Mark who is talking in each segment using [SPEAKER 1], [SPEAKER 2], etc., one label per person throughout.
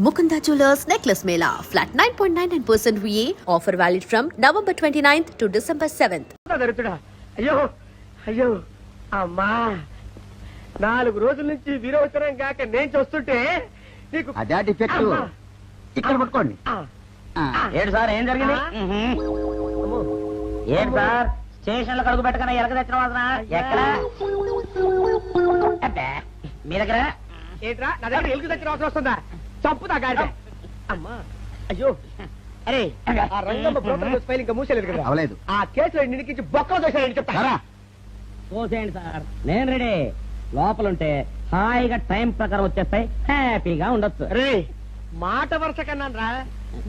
[SPEAKER 1] Mukunda Jewelers Necklace Mela. Flat 9.99% VA. Offer valid from November 29th to December 7th.
[SPEAKER 2] అయ్యో అయ్యో అమ్మా 4 రోజుల నుంచి విరోచనం కాక నేను చూస్తుంటే నీకు
[SPEAKER 3] అదే డిఫెక్ట్. ఇక్కడ పట్టుకోండి.
[SPEAKER 4] ఏడు సార్ ఏం జరిగింది? ఏడు సార్ స్టేషన్ లో కడుగు పెట్టకనే ఎలక తెచ్చిన వాసన ఎక్కడ? మీ దగ్గర
[SPEAKER 2] ఏంట్రా నా దగ్గర ఎలుగు తెచ్చిన అవసరం వస్తుందా? చంపుతా గాడి అమ్మా. అయ్యో అరే ఆ రంగమ్మ బ్రోకర్ ఫైల్ ఇంకా మూసేలేదు కదా?
[SPEAKER 3] అవలేదు.
[SPEAKER 2] ఆ కేసులో నిడికించి బొక్కలు దోశారని చెప్తా.
[SPEAKER 4] పోసేయండి సార్, నేను రెడీ. లోపలుంటే హాయిగా టైం ప్రకారం వచ్చేస్తాయి, హ్యాపీగా ఉండొచ్చు.
[SPEAKER 2] రే మాట వరుస కన్నాను రా,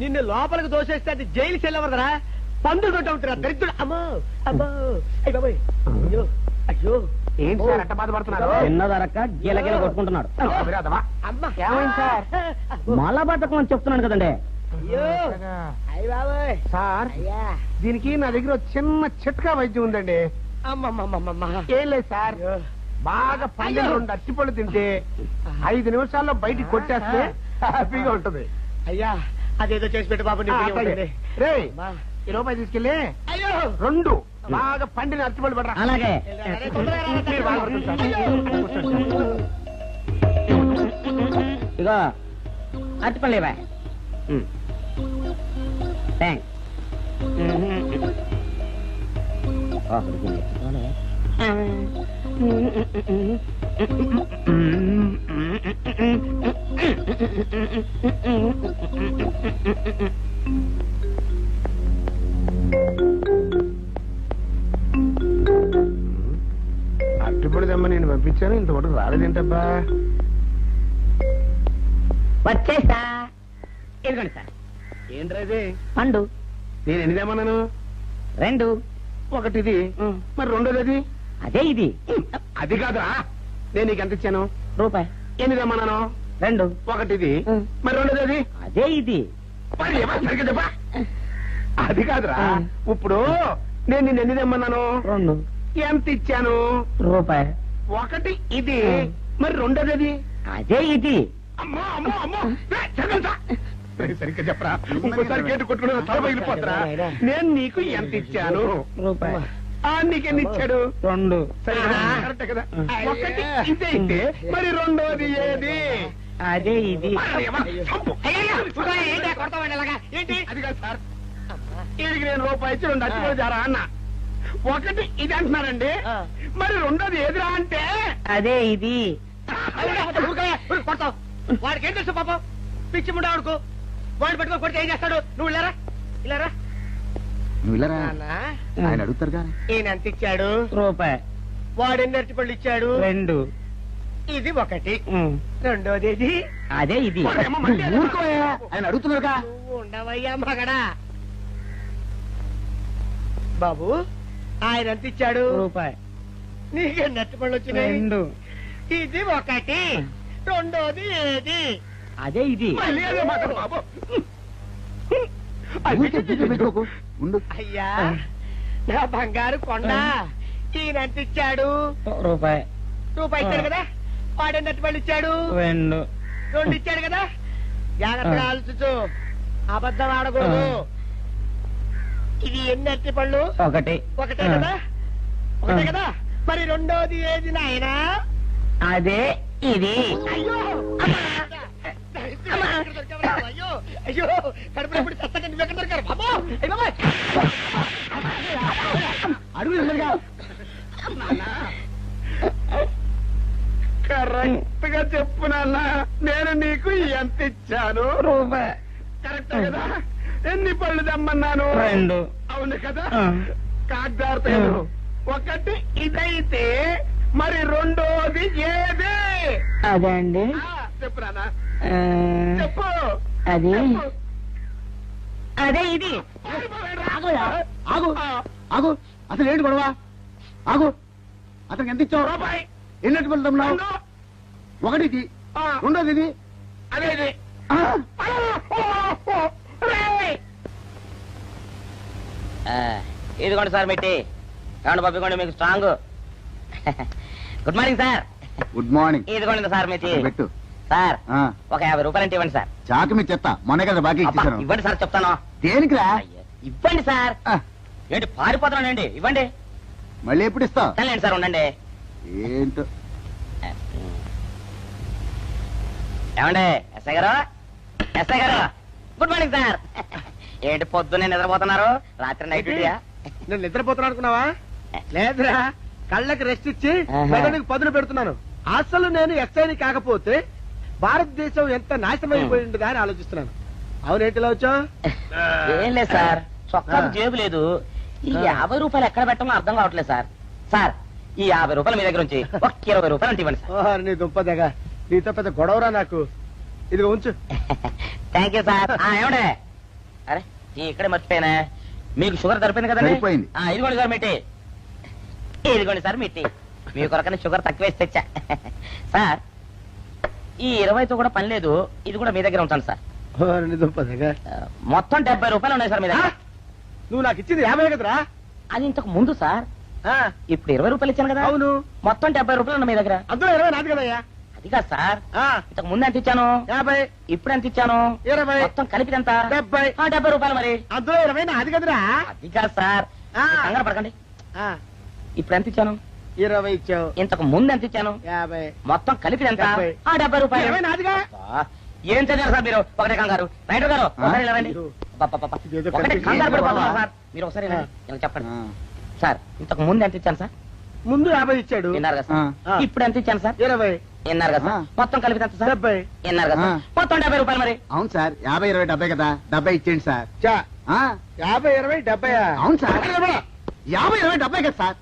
[SPEAKER 2] నిన్ను లోపలికి దోసేస్తే అది జైలు చెల్లవరదరా, పందులు దొడ్డ ఉంటారా దరిద్రుడు. అమ్మో అమ్మో అయ్య బాబోయ్. అయ్యో అయ్యో
[SPEAKER 3] ఏంటి సార్ అట్ట బాధపడుతున్నారు?
[SPEAKER 4] చిన్నదరక్క గీలగీల కొట్టుకుంటున్నాడు.
[SPEAKER 2] అమ్మా
[SPEAKER 3] ఏమైంది సార్?
[SPEAKER 4] మలబద్ధకం అని చెప్తున్నాను కదండి.
[SPEAKER 2] అయ్యో అయ్య బాబోయ్.
[SPEAKER 3] సార్
[SPEAKER 2] అయ్యా
[SPEAKER 3] దీనికి నా దగ్గర ఒక చిన్న చిట్కా వైద్యం ఉందండి.
[SPEAKER 2] అమ్మమ్మమ్మమ్మ.
[SPEAKER 3] ఏం లేదు సార్, బాగా పండిన 2 అరటిపళ్ళు తింటే 5 నిమిషాల్లో బయటికి కొట్టేస్తే హ్యాపీగా ఉంటది.
[SPEAKER 2] అయ్యా అదేదో చేసి పెట్టు బాబు.
[SPEAKER 3] రే ఈ రూపాయి తీసుకెళ్ళి
[SPEAKER 2] అయ్యో
[SPEAKER 3] 2 బాగా పండిన అరటిపళ్ళు పడరా.
[SPEAKER 4] అలాగే
[SPEAKER 3] మీరు బాగా పడుతుంది సార్.
[SPEAKER 4] ఇగో అరటిపళ్ళు ఇవ్వ. థ్యాంక్స్.
[SPEAKER 3] అరటిపళ్ళు తెమ్మ నేను పంపించాను, ఇంతవరకు రాలేదేంటబ్బా.
[SPEAKER 4] వచ్చేసా. ఇదిగోండి సార్
[SPEAKER 3] ఏంట్రా
[SPEAKER 4] పండు.
[SPEAKER 3] నేను ఎన్ని తెమ్మన్నాను?
[SPEAKER 4] 2.
[SPEAKER 3] ఒకటిది, మరి రెండోది అది.
[SPEAKER 4] అదే ఇది.
[SPEAKER 3] అది కాదురా, నేను నీకు ఎంత ఇచ్చాను?
[SPEAKER 4] రూపాయి.
[SPEAKER 3] ఎన్ని తెమ్మన్నాను?
[SPEAKER 4] 2.
[SPEAKER 3] ఒకటిది, మరి రెండోది అది.
[SPEAKER 4] అదే ఇది.
[SPEAKER 3] మరి ఏమో సరిగ్గా చెప్పా. అది కాదురా, ఇప్పుడు నేను నిన్ను ఎన్ని తెమ్మన్నాను?
[SPEAKER 4] 2.
[SPEAKER 3] ఎంత ఇచ్చాను?
[SPEAKER 4] రూపాయి.
[SPEAKER 3] ఒకటి ఇది, మరి రెండోది అది.
[SPEAKER 4] అదే ఇది.
[SPEAKER 3] అమ్మో అమ్మో అమ్మో, సరిగ్గా చెప్పరా. ఇంకోసారి గేటు కొట్టుకుని తల పగిలిపోతారా. నేను నీకు ఎంత ఇచ్చాను?
[SPEAKER 4] రూపాయి.
[SPEAKER 3] నీకెన్ని ఇచ్చాడు?
[SPEAKER 4] 2.
[SPEAKER 3] సరేనా? కరెక్టే కదా. ఒకటి ఇదే అయితే మరి రెండోది ఏది?
[SPEAKER 4] అదే ఇది.
[SPEAKER 3] ఏంటి అది కాదు సార్, వీడికి నేను రూపాయి ఇచ్చి 2 అచ్చిపోయి జారా అన్న. ఒకటి ఇది అంటున్నారండి, మరి రెండోది ఏదిరా అంటే
[SPEAKER 4] అదే ఇది.
[SPEAKER 2] కొడతావు. వాడికి ఏం తెలుసు పాపం, పిచ్చి ముండా వాడుకో. వాడిని పట్టుకొని కొడితే ఏం చేస్తాడు? నువ్వు ఇలారా ఇలారా.
[SPEAKER 3] నువ్వు ఇలా
[SPEAKER 2] నాన్న,
[SPEAKER 3] ఆయన అడుగుతారు కానీ.
[SPEAKER 2] ఈయన ఎంత ఇచ్చాడు?
[SPEAKER 4] రూపాయి.
[SPEAKER 2] వాడు ఎన్ని అరటిపళ్ళు ఇచ్చాడు?
[SPEAKER 4] 2.
[SPEAKER 2] ఇది ఒకటి, రెండోది ఇది.
[SPEAKER 4] అదే ఇది.
[SPEAKER 3] ఆయన అడుగుతున్నారుగా.
[SPEAKER 2] నువ్వు ఉండవయ్యా మగడా. బాబు ఆయన ఎంత ఇచ్చాడు?
[SPEAKER 4] రూపాయి.
[SPEAKER 2] నీకెన్ని అరటిపళ్ళు వచ్చినాయి?
[SPEAKER 4] 2.
[SPEAKER 2] ఇది ఒకటి, రెండోది ఏది?
[SPEAKER 4] అదే ఇది.
[SPEAKER 3] మళ్ళీ అదే మాట బాబు.
[SPEAKER 2] అయ్యా నా బంగారు కొండ, ఈయన ఎంత ఇచ్చాడు?
[SPEAKER 4] రూపాయి.
[SPEAKER 2] రూపాయి ఇచ్చాడు కదా. వాడు ఎన్ని అరటిపళ్ళు ఇచ్చాడు?
[SPEAKER 4] 2.
[SPEAKER 2] 2 ఇచ్చాడు కదా. జాగ్రత్తగా ఆలోచించు, అబద్ధం ఆడకూడదు. ఇది ఎన్ని అరటిపళ్ళు?
[SPEAKER 4] 1.
[SPEAKER 2] ఒకటే కదా. ఒకటే కదా. మరి రెండోది ఏది నాయనా?
[SPEAKER 4] అదే ఇది.
[SPEAKER 2] అయ్యో అయ్యో అయ్యో, కడుపులో ఇప్పుడు చత్తగా నువ్వు ఎక్కడ దొరికారు బాబు?
[SPEAKER 3] కరెక్ట్ గా చెప్పు నాన్న, నేను నీకు ఎంత ఇచ్చాను?
[SPEAKER 4] రూపాయి.
[SPEAKER 3] కరెక్ట్ కదా. ఎన్ని పళ్ళు తెమ్మన్నాను?
[SPEAKER 4] 2.
[SPEAKER 3] అవును కదా. కాగ్దార్తలు. ఒకటి ఇదైతే మరి రెండోది ఏది?
[SPEAKER 4] అదే అండి.
[SPEAKER 3] చెప్పు నాన్న, చెప్పు.
[SPEAKER 4] అది
[SPEAKER 3] చెప్పు.
[SPEAKER 4] అదే ఇది.
[SPEAKER 3] ఆగు ఆగు, అసలు ఏంటి గొడవ? ఆగు, అతనికి ఎంత ఇచ్చావు? రూపాయి. ఎన్నటి వెళ్తున్నావు? ఒకటి ఇది, రెండోది ఇది, అదే ఇది.
[SPEAKER 4] ఇదిగోండి సార్ మెట్టి. కాండి పంపించండి, మీకు strong. Good morning sir.
[SPEAKER 3] Good morning.
[SPEAKER 4] ఇదిగోండి సార్ మెట్టి.
[SPEAKER 3] పెట్టు.
[SPEAKER 4] సార్
[SPEAKER 3] ఆ,
[SPEAKER 4] ఒక 50 రూపాయలు అంటే ఇవ్వండి సార్.
[SPEAKER 3] చాకు మీ చెత్త మొన్న కదా బాకీ
[SPEAKER 4] అబ్బా,
[SPEAKER 3] ఇచ్చేసాను.
[SPEAKER 4] ఇవ్వండి సార్ చెప్తాను.
[SPEAKER 3] దేనికిరా?
[SPEAKER 4] అయ్యో, ఇవ్వండి సార్.
[SPEAKER 3] ఆ,
[SPEAKER 4] ఏంటి పారిపోతున్నానండి, ఇవ్వండి.
[SPEAKER 3] మళ్ళీ ఎప్పుడు ఇస్తావు?
[SPEAKER 4] సరేలేండి సార్, ఉండండి.
[SPEAKER 3] ఏంటో.
[SPEAKER 4] ఏమండి ఎస్ఐ గారు, ఎస్ఐ గారు, గుడ్ మార్నింగ్ సార్. ఏంటి పొద్దున్నే నిద్రపోతున్నారు? రాత్రి నైట్ డ్యూటీయా?
[SPEAKER 2] నేను నిద్రపోతున్నా అనుకున్నావా? లేదురా, కళ్ళకి రెస్ట్ ఇచ్చి
[SPEAKER 4] ఆహా.
[SPEAKER 2] మెదడుకి పదును పెడుతున్నాను. అసలు నేను ఎస్ఐని కాకపోతే భారతదేశం ఎంత నాశనం అయిపోయింది అని ఆలోచిస్తున్నాను. అవునేంటిలా వచ్చావు?
[SPEAKER 4] ఏం లేదు సార్, చొక్కాకు జేబు లేదు. ఈ 50 రూపాయలు ఎక్కడ పెట్టాలో అర్థం కావట్లేదు సార్. సార్, ఈ 50 రూపాయలు మీ దగ్గర నుంచి ఒక 20 రూపాయలు అంటే ఇవ్వండి సార్.
[SPEAKER 2] ఓహో, నీ దుంపదగా, నీతో పెద్ద గొడవరా నాకు. ఇదిగో ఉంచు.
[SPEAKER 4] Thank you sir. ఏమండే, అరే ఇక్కడే మర్చిపోయినా, మీకు షుగర్ సరిపోయింది కదండి?
[SPEAKER 3] సరిపోయింది.
[SPEAKER 4] ఇదిగోండి సార్ మిట్టి, ఇదిగోండి సార్ మిట్టి. మీ కొరకని షుగర్ తక్కువ వేసి తెచ్చా. సార్, ఈ 20తో కూడా పని లేదు, ఇది కూడా మీ దగ్గర ఉంటాను సార్.
[SPEAKER 2] ఓ, నీ దుంపదగా.
[SPEAKER 4] మొత్తం 70 రూపాయలు ఉన్నాయి సార్ మీ దగ్గర.
[SPEAKER 2] నువ్వు నాకు ఇచ్చింది 50 కదరా?
[SPEAKER 4] అది ఇంతకు ముందు సార్,
[SPEAKER 2] ఆ,
[SPEAKER 4] ఇప్పుడు 20 రూపాయలు ఇచ్చాను కదా.
[SPEAKER 2] అవును.
[SPEAKER 4] మొత్తం 70 రూపాయలు ఉన్నాయి మీ దగ్గర.
[SPEAKER 2] అందులో 20 నాది కదయ్యా.
[SPEAKER 4] అది కాదు సార్,
[SPEAKER 2] ఆ,
[SPEAKER 4] ఇంతకు ముందు ఎంత ఇచ్చాను,
[SPEAKER 2] 50,
[SPEAKER 4] ఇప్పుడు ఎంత ఇచ్చాను,
[SPEAKER 2] 20,
[SPEAKER 4] మొత్తం కలిపి ఎంత?
[SPEAKER 2] 70.
[SPEAKER 4] 70 రూపాయలు మరి.
[SPEAKER 2] అందులో 20 నాది కదరా?
[SPEAKER 4] అది కాదు సార్,
[SPEAKER 2] ఆ.
[SPEAKER 4] కంగారు పడకండి.
[SPEAKER 2] ఆ,
[SPEAKER 4] ఇప్పుడు ఎంత ఇచ్చాను,
[SPEAKER 2] 20 ఇచ్చావు.
[SPEAKER 4] ఇంతకు ముందు ఎంత ఇచ్చాను,
[SPEAKER 2] 50.
[SPEAKER 4] మొత్తం కలిపి ఎంత?
[SPEAKER 2] 70.
[SPEAKER 4] 70 రూపాయలు.
[SPEAKER 2] 20 నాదిగా.
[SPEAKER 4] అబ్బా, ఏం చదివారు సార్ మీరు? ఒకటే కంగారు. రైటర్ గారు ఒకసారి ఇలా రండి. అబ్బబ్బబ్బబ్బ.
[SPEAKER 2] ఇదేదో
[SPEAKER 4] ఒకటే
[SPEAKER 2] కనిపించింది.
[SPEAKER 4] కంగారు పడిపోతున్నారు
[SPEAKER 3] బాబా.
[SPEAKER 4] సార్. మీరు ఒకసారి ఇలా రండి. ఇలా చెప్పండి
[SPEAKER 3] ఆ,
[SPEAKER 4] సార్. ఇంతకు ముందు ఎంత ఇచ్చాను సార్?
[SPEAKER 2] ముందు 50 ఇచ్చాడు.
[SPEAKER 4] విన్నారు కదా సార్.
[SPEAKER 2] ఆ.
[SPEAKER 4] ఇప్పుడు ఎంత ఇచ్చాను సార్?
[SPEAKER 2] 20,
[SPEAKER 4] విన్నారు కదా సార్.
[SPEAKER 3] ఆ.
[SPEAKER 4] మొత్తం కలిపి ఎంత సార్?
[SPEAKER 2] 70.
[SPEAKER 4] విన్నారు కదా సార్.
[SPEAKER 3] ఆ.
[SPEAKER 4] మొత్తం 70 రూపాయలు మరి.
[SPEAKER 3] అవును సార్, 50, 20, 70 కదా, 70 ఇచ్చేయండి సార్.
[SPEAKER 2] చా,
[SPEAKER 3] ఆ,
[SPEAKER 2] 50, 20, 70.
[SPEAKER 3] అవును సార్, 50, 20, 70 కదా సార్.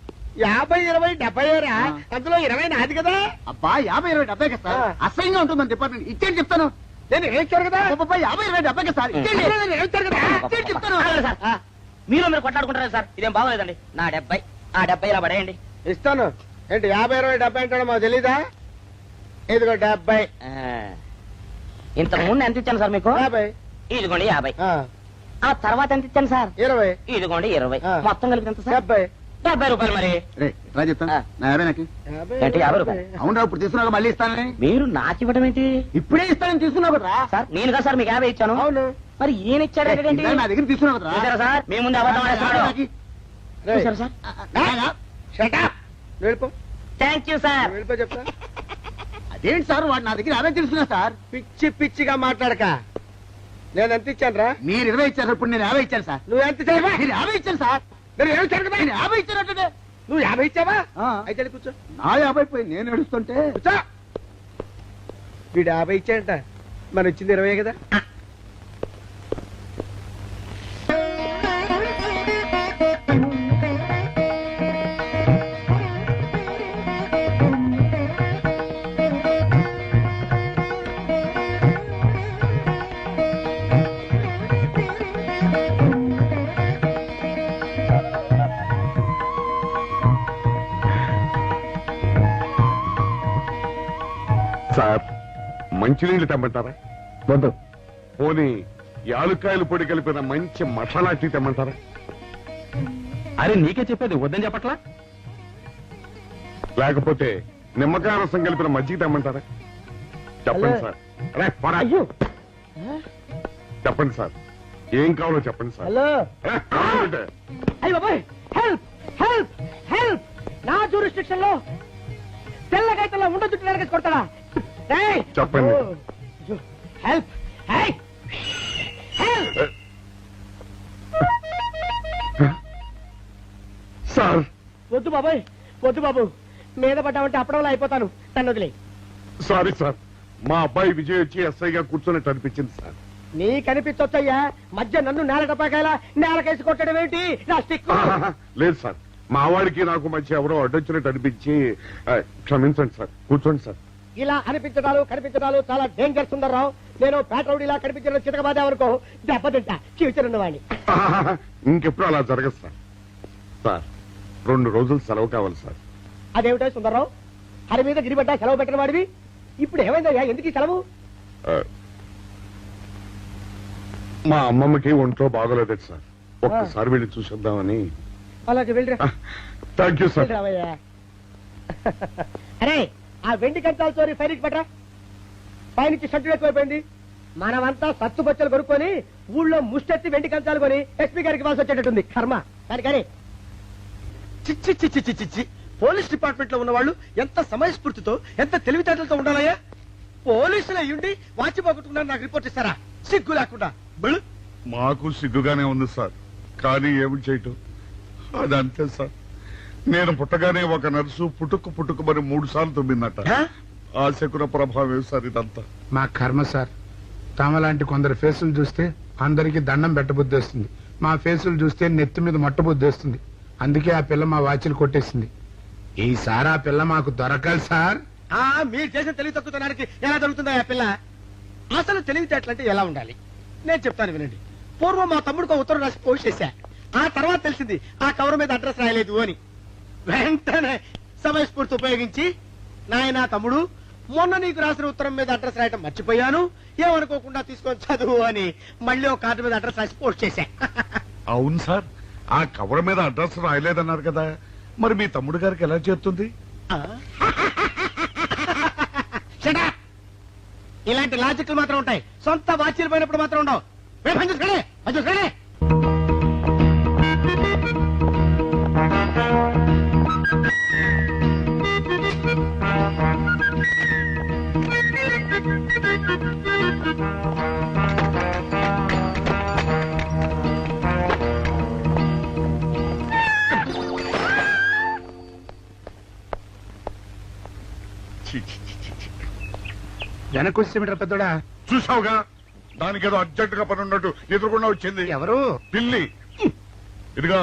[SPEAKER 2] 50, 20, 70 రా.
[SPEAKER 3] ఆ.
[SPEAKER 2] అందులో 20 నాది కదా.
[SPEAKER 3] అబ్బా, 50, 20, 70 కదా సార్.
[SPEAKER 2] ఆ.
[SPEAKER 3] అసహ్యంగా ఉంటుందని డిపార్ట్మెంట్ ఇచ్చేయండి చెప్తాను.
[SPEAKER 2] నేను వేయించాను కదా.
[SPEAKER 3] అబ్బబ్బా, 50, 20, 70 కదా సార్. ఇచ్చేయండి.
[SPEAKER 2] అందులో నేను వేయించాను కదా.
[SPEAKER 3] ఇచ్చేయండి చెప్తాను.
[SPEAKER 4] ఆగండి సార్.
[SPEAKER 2] ఆ,
[SPEAKER 4] మీరు కొట్లాడుకుంటారు సార్, ఇదేం బాగోలేదండి. నా 70, ఆ 70 ఇలా పడేయండి.
[SPEAKER 2] ఇస్తాను. ఏంటి 50, 20, 70 అంటాడో మాకు తెలీదా? ఇదిగో 70.
[SPEAKER 4] ఇంతకు ముందు ఎంత ఇచ్చాను సార్ మీకు?
[SPEAKER 2] 50.
[SPEAKER 4] ఇదిగోండి 50.
[SPEAKER 2] ఆ,
[SPEAKER 4] ఆ తర్వాత ఎంత ఇచ్చాను సార్?
[SPEAKER 2] 20.
[SPEAKER 4] ఇదిగోండి 20.
[SPEAKER 2] ఆ.
[SPEAKER 4] మొత్తం కలిపి ఎంత సార్?
[SPEAKER 2] 70.
[SPEAKER 4] 70 రూపాయలు మరి.
[SPEAKER 3] రే, రా చెప్తాను.
[SPEAKER 4] ఆ.
[SPEAKER 3] నా 50 నాకు.
[SPEAKER 2] 50,
[SPEAKER 4] ఏంటి, 50 రూపాయలు?
[SPEAKER 3] అవునరా, ఇప్పుడు తీసుకున్నాక మళ్ళీ ఇస్తానని.
[SPEAKER 4] మీరు నాకు ఇవ్వడం ఏంటి
[SPEAKER 3] ఇప్పుడే ఇస్తానని తీసుకున్నావు కదా.
[SPEAKER 4] సార్? నేను కదా సార్ మీకు 50 ఇచ్చాను.
[SPEAKER 2] అవును.
[SPEAKER 4] మరి ఈయన ఇచ్చాడు ఏంటి?
[SPEAKER 3] నా దగ్గర తీసుకున్నావు కదా.
[SPEAKER 4] చూసారా సార్, మీ ముందు అబద్ధం ఆడేస్తున్నాడు.
[SPEAKER 2] రేయ్,
[SPEAKER 4] చూసారా సార్?
[SPEAKER 2] shut up. నువ్వు వెళ్ళిపో.
[SPEAKER 4] Thank you sir.
[SPEAKER 2] నువ్వు వెళ్ళిపో చెప్తా.
[SPEAKER 3] అదేంటి సార్, వాడు నా దగ్గర 50 తీసుకున్నా సార్.
[SPEAKER 2] పిచ్చి పిచ్చిగా మాట్లాడక. నేను ఎంత ఇచ్చాను రా?
[SPEAKER 3] మీరు 20 ఇచ్చారు, ఇప్పుడు నేను 50 ఇచ్చాను సార్.
[SPEAKER 2] నువ్వు ఎంత ఇచ్చావా?
[SPEAKER 3] మీరు 50 ఇచ్చాను సార్.
[SPEAKER 2] నేను ఏమి ఇచ్చాను కదా?
[SPEAKER 3] నేను 50 ఇచ్చానంటే
[SPEAKER 2] నువ్వు 50 ఇచ్చావా?
[SPEAKER 3] ఆ.
[SPEAKER 2] అయితే వెళ్ళి కూర్చో.
[SPEAKER 3] నా 50 పోయి నేను ఏడుస్తుంటే.
[SPEAKER 2] కూర్చో. వీడు 50 ఇచ్చాడంట, మనం ఇచ్చింది 20 కదా.
[SPEAKER 5] సార్, మంచినీళ్ళు తెమ్మంటారా?
[SPEAKER 3] వద్దు.
[SPEAKER 5] పోనీ యాలుక్కాయలు పొడి కలిపిన మంచి మసాలా టీ తెమ్మంటారా?
[SPEAKER 6] అరే నీకే చెప్పేది వద్దని చెప్పట్లా?
[SPEAKER 5] లేకపోతే నిమ్మకాయ రసం కలిపిన మజ్జిగ తెమ్మంటారా? చెప్పండి
[SPEAKER 2] హలో.
[SPEAKER 5] సార్. అరే, పోరా.
[SPEAKER 2] అయ్యో.
[SPEAKER 5] చెప్పండి సార్, ఏం కావాలో చెప్పండి సార్.
[SPEAKER 2] హలో.
[SPEAKER 5] అరే, కావాలంటే.
[SPEAKER 2] అయ్య బాబాయ్, హెల్ప్ హెల్ప్ హెల్ప్. నా జ్యూరిస్డిక్షన్ లో తెల్లగైతల్లో ఉండ చుట్టూ నరకేసి కొడతాడా? ఏయ్!
[SPEAKER 5] చెప్పండి.
[SPEAKER 2] అయ్యో, హెల్ప్. హెల్ప్. హెల్ప్.
[SPEAKER 5] సార్,
[SPEAKER 2] వద్దు బాబాయ్, వద్దు బాబు. మీద పడ్డామంటే అప్పడంలో అయిపోతాను. నన్ను వదిలే.
[SPEAKER 5] సారీ సార్, మా అబ్బాయి విజయ్ వచ్చి ఎస్ఐగా కూర్చున్నట్టు అనిపించింది సార్.
[SPEAKER 2] నీ కనిపించొచ్చయ్యా, మధ్య నన్ను నేల టపాకాయలా నేలకేసి కొట్టడం ఏంటి? నా స్టిక్.
[SPEAKER 5] లేదు సార్, మా వాడికి నాకు మధ్య ఎవరో అడ్డొచ్చినట్టు అనిపించి క్షమించండి సార్. కూర్చోండి సార్.
[SPEAKER 2] ఇలా అనిపించడాలు కనిపించడాలు చాలా డేంజర్ సుందర్రావు. నేను పేట్రౌడిలా కనిపించిన చితకబాదామనుకో, దెబ్బతింటా ఫ్యూచర్ ఉన్నవాడిని.
[SPEAKER 5] ఇంకెప్పుడు అలా జరగదు సార్. సార్, 2 రోజులు సెలవు కావాలి సార్.
[SPEAKER 2] అదేమిటో సుందర్రావు, హరి మీద గిరిబడ్డా సెలవు పెట్టిన వాడివి. ఇప్పుడు ఏమైందయ్యా, ఎందుకు ఈ సెలవు?
[SPEAKER 5] ఆ, మా అమ్మమ్మకి ఒంట్లో బాగోలేదు సార్. ఒక్కసారి వెళ్ళి చూసేద్దామని.
[SPEAKER 2] అలాగే వెళ్ళిరా.
[SPEAKER 5] Thank you sir.
[SPEAKER 2] వెళ్ళిరావయ్యా. అరే, ఆ వెండి కంచాల చోరీ ఫైరికి పెట్టరా. పైనుంచి షట్టు ఎక్కువైపోయింది. మనమంతా సత్తు బొచ్చలు కొనుక్కొని ఊళ్ళో ముష్టెత్తి వెండి కంచాలు కొని ఎస్పీ గారికి వాల్సి వచ్చేటట్టుంది కర్మ. కానీ
[SPEAKER 7] చిచ్చి చిచ్చి చిచ్చి చిచ్చి పోలీస్ డిపార్ట్మెంట్ లో ఉన్న వాళ్ళు ఎంత సమయస్ఫూర్తితో ఎంత తెలివితేటలతో ఉండాలయ్యా. పోలీసులు అయ్యుండి వాచి పోగొట్టుకున్నారు నాకు రిపోర్ట్ ఇస్తారా? సిగ్గు లేకుండా బళ్ళు.
[SPEAKER 5] మాకు సిగ్గుగానే ఉంది సార్, కానీ ఏమి చేయటం అదంతే సార్. నేను పుట్టగానే ఒక నర్సు పుట్టుకు మరి 3 సార్లు తుమ్మిందట. ఆ శకున ప్రభావం సార్ ఇదంతా.
[SPEAKER 3] మా కర్మ సార్. తమలాంటి కొందరు ఫేసులు చూస్తే అందరికి దండం పెట్టబుద్ధి వస్తుంది. మా ఫేసులు చూస్తే నెత్తి మీద మట్టబుద్ధి వస్తుంది. అందుకే ఆ పిల్ల మా వాచిలు కొట్టేసింది. ఈసారి ఆ పిల్ల మాకు దొరకాలి సార్.
[SPEAKER 7] మీరు చేసిన తెలివి తక్కువతనానికి ఎలా దొరుకుతుందా ఆ పిల్ల? అసలు తెలివితేటలంటే ఎలా ఉండాలి నేను చెప్తాను వినండి. పూర్వం మా తమ్ముడికి ఉత్తరం రాసి పోస్ట్ చేశా. ఆ తర్వాత తెలిసింది ఆ కవర్ మీద అడ్రస్ రాయలేదు అని. వెంటనే సమయస్ఫూర్తి ఉపయోగించి, నాయనా తమ్ముడు, మొన్న నీకు రాసిన ఉత్తరం మీద అడ్రస్ రాయటం మర్చిపోయాను, ఏమనుకోకుండా తీసుకొని చదువు అని మళ్ళీ ఒక కార్డు మీద అడ్రస్ రాసి పోస్ట్ చేశా.
[SPEAKER 5] అవును సార్, ఆ కవర్ మీద అడ్రస్ రాయలేదన్నారు కదా, మరి మీ తమ్ముడు గారికి ఎలా చేరుతుంది?
[SPEAKER 7] Shut up! ఇలాంటి లాజిక్లు మాత్రం ఉంటాయి, సొంత వాచీలు పోయినప్పుడు మాత్రం ఉండవు. పని చూసుకోండి, పని చూసుకోండి.
[SPEAKER 3] వెనక్కి వచ్చేమిట్రా పెద్దోడా?
[SPEAKER 5] చూసావుగా, దానికేదో అర్జెంట్ గా పని ఉన్నట్టు ఎదురుకుండా వచ్చింది.
[SPEAKER 3] ఎవరు?
[SPEAKER 5] పిల్లి. ఇదిగా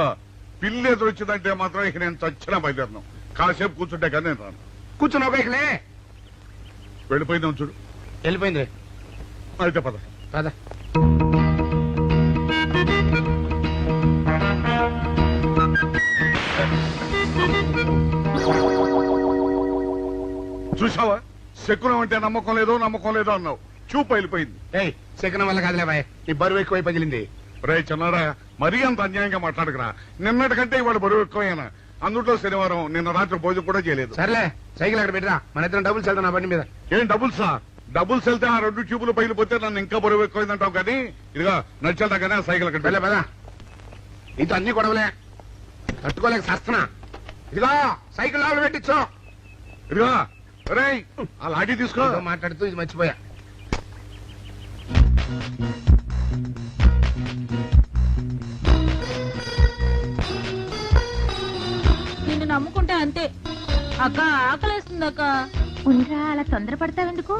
[SPEAKER 5] పిల్లి ఎదురు వచ్చిందంటే మాత్రం ఇక నేను చచ్చినా బయలుదేరను. కాసేపు కూర్చుంటే కానీ నేను రాను.
[SPEAKER 3] కూర్చున్నావు బైక్లే.
[SPEAKER 5] వెళ్ళిపోయిందాం చూడు.
[SPEAKER 3] వెళ్ళిపోయింది.
[SPEAKER 5] అయితే పద.
[SPEAKER 3] పద.
[SPEAKER 5] చూసావా, శకునం అంటే నమ్మకం లేదో అన్నావు. చూపు వెళ్ళిపోయింది.
[SPEAKER 3] ఏయ్, శకనం వల్ల కాదులే బాయ్, నీ బరువు ఎక్కువై పగిలింది.
[SPEAKER 5] రే చిన్నారా, మరీ అంత అన్యాయంగా మాట్లాడకురా. నిన్నటికంటే ఇవాళ బరువు ఎక్కువైనా. అందులో శనివారం నిన్న రాత్రి భోజనం కూడా చేయలేదు.
[SPEAKER 3] సర్లే, సైకిల్ అక్కడ పెట్టరా, మన ఇద్దరం డబ్బులు వెళ్తాం నా బండి మీద.
[SPEAKER 5] ఏం డబుల్సా? డబుల్స్ వెళ్తే ఆ 2 ట్యూబులు పగిలిపోతే నన్ను ఇంకా బరువు ఎక్కువైందంటావు. కానీ ఇదిగా నడిచేదా కానీ ఆ సైకిల్ అక్కడ
[SPEAKER 3] వెళ్ళే పదా. నీతో అన్ని గొడవలే, తట్టుకోలేక సస్తున్నా. ఇదిగో సైకిల్ లోపల పెట్టించు.
[SPEAKER 5] ఇదిగా రే, ఆ లాఠీ తీసుకో.
[SPEAKER 3] ఏదో మాట్లాడుతూ ఇది మర్చిపోయా.
[SPEAKER 8] నిన్ను నమ్ముకుంటే అంతే అక్క. ఆకలేస్తుంది అక్క.
[SPEAKER 9] ఉండరా, అలా తొందరపడతావెందుకు?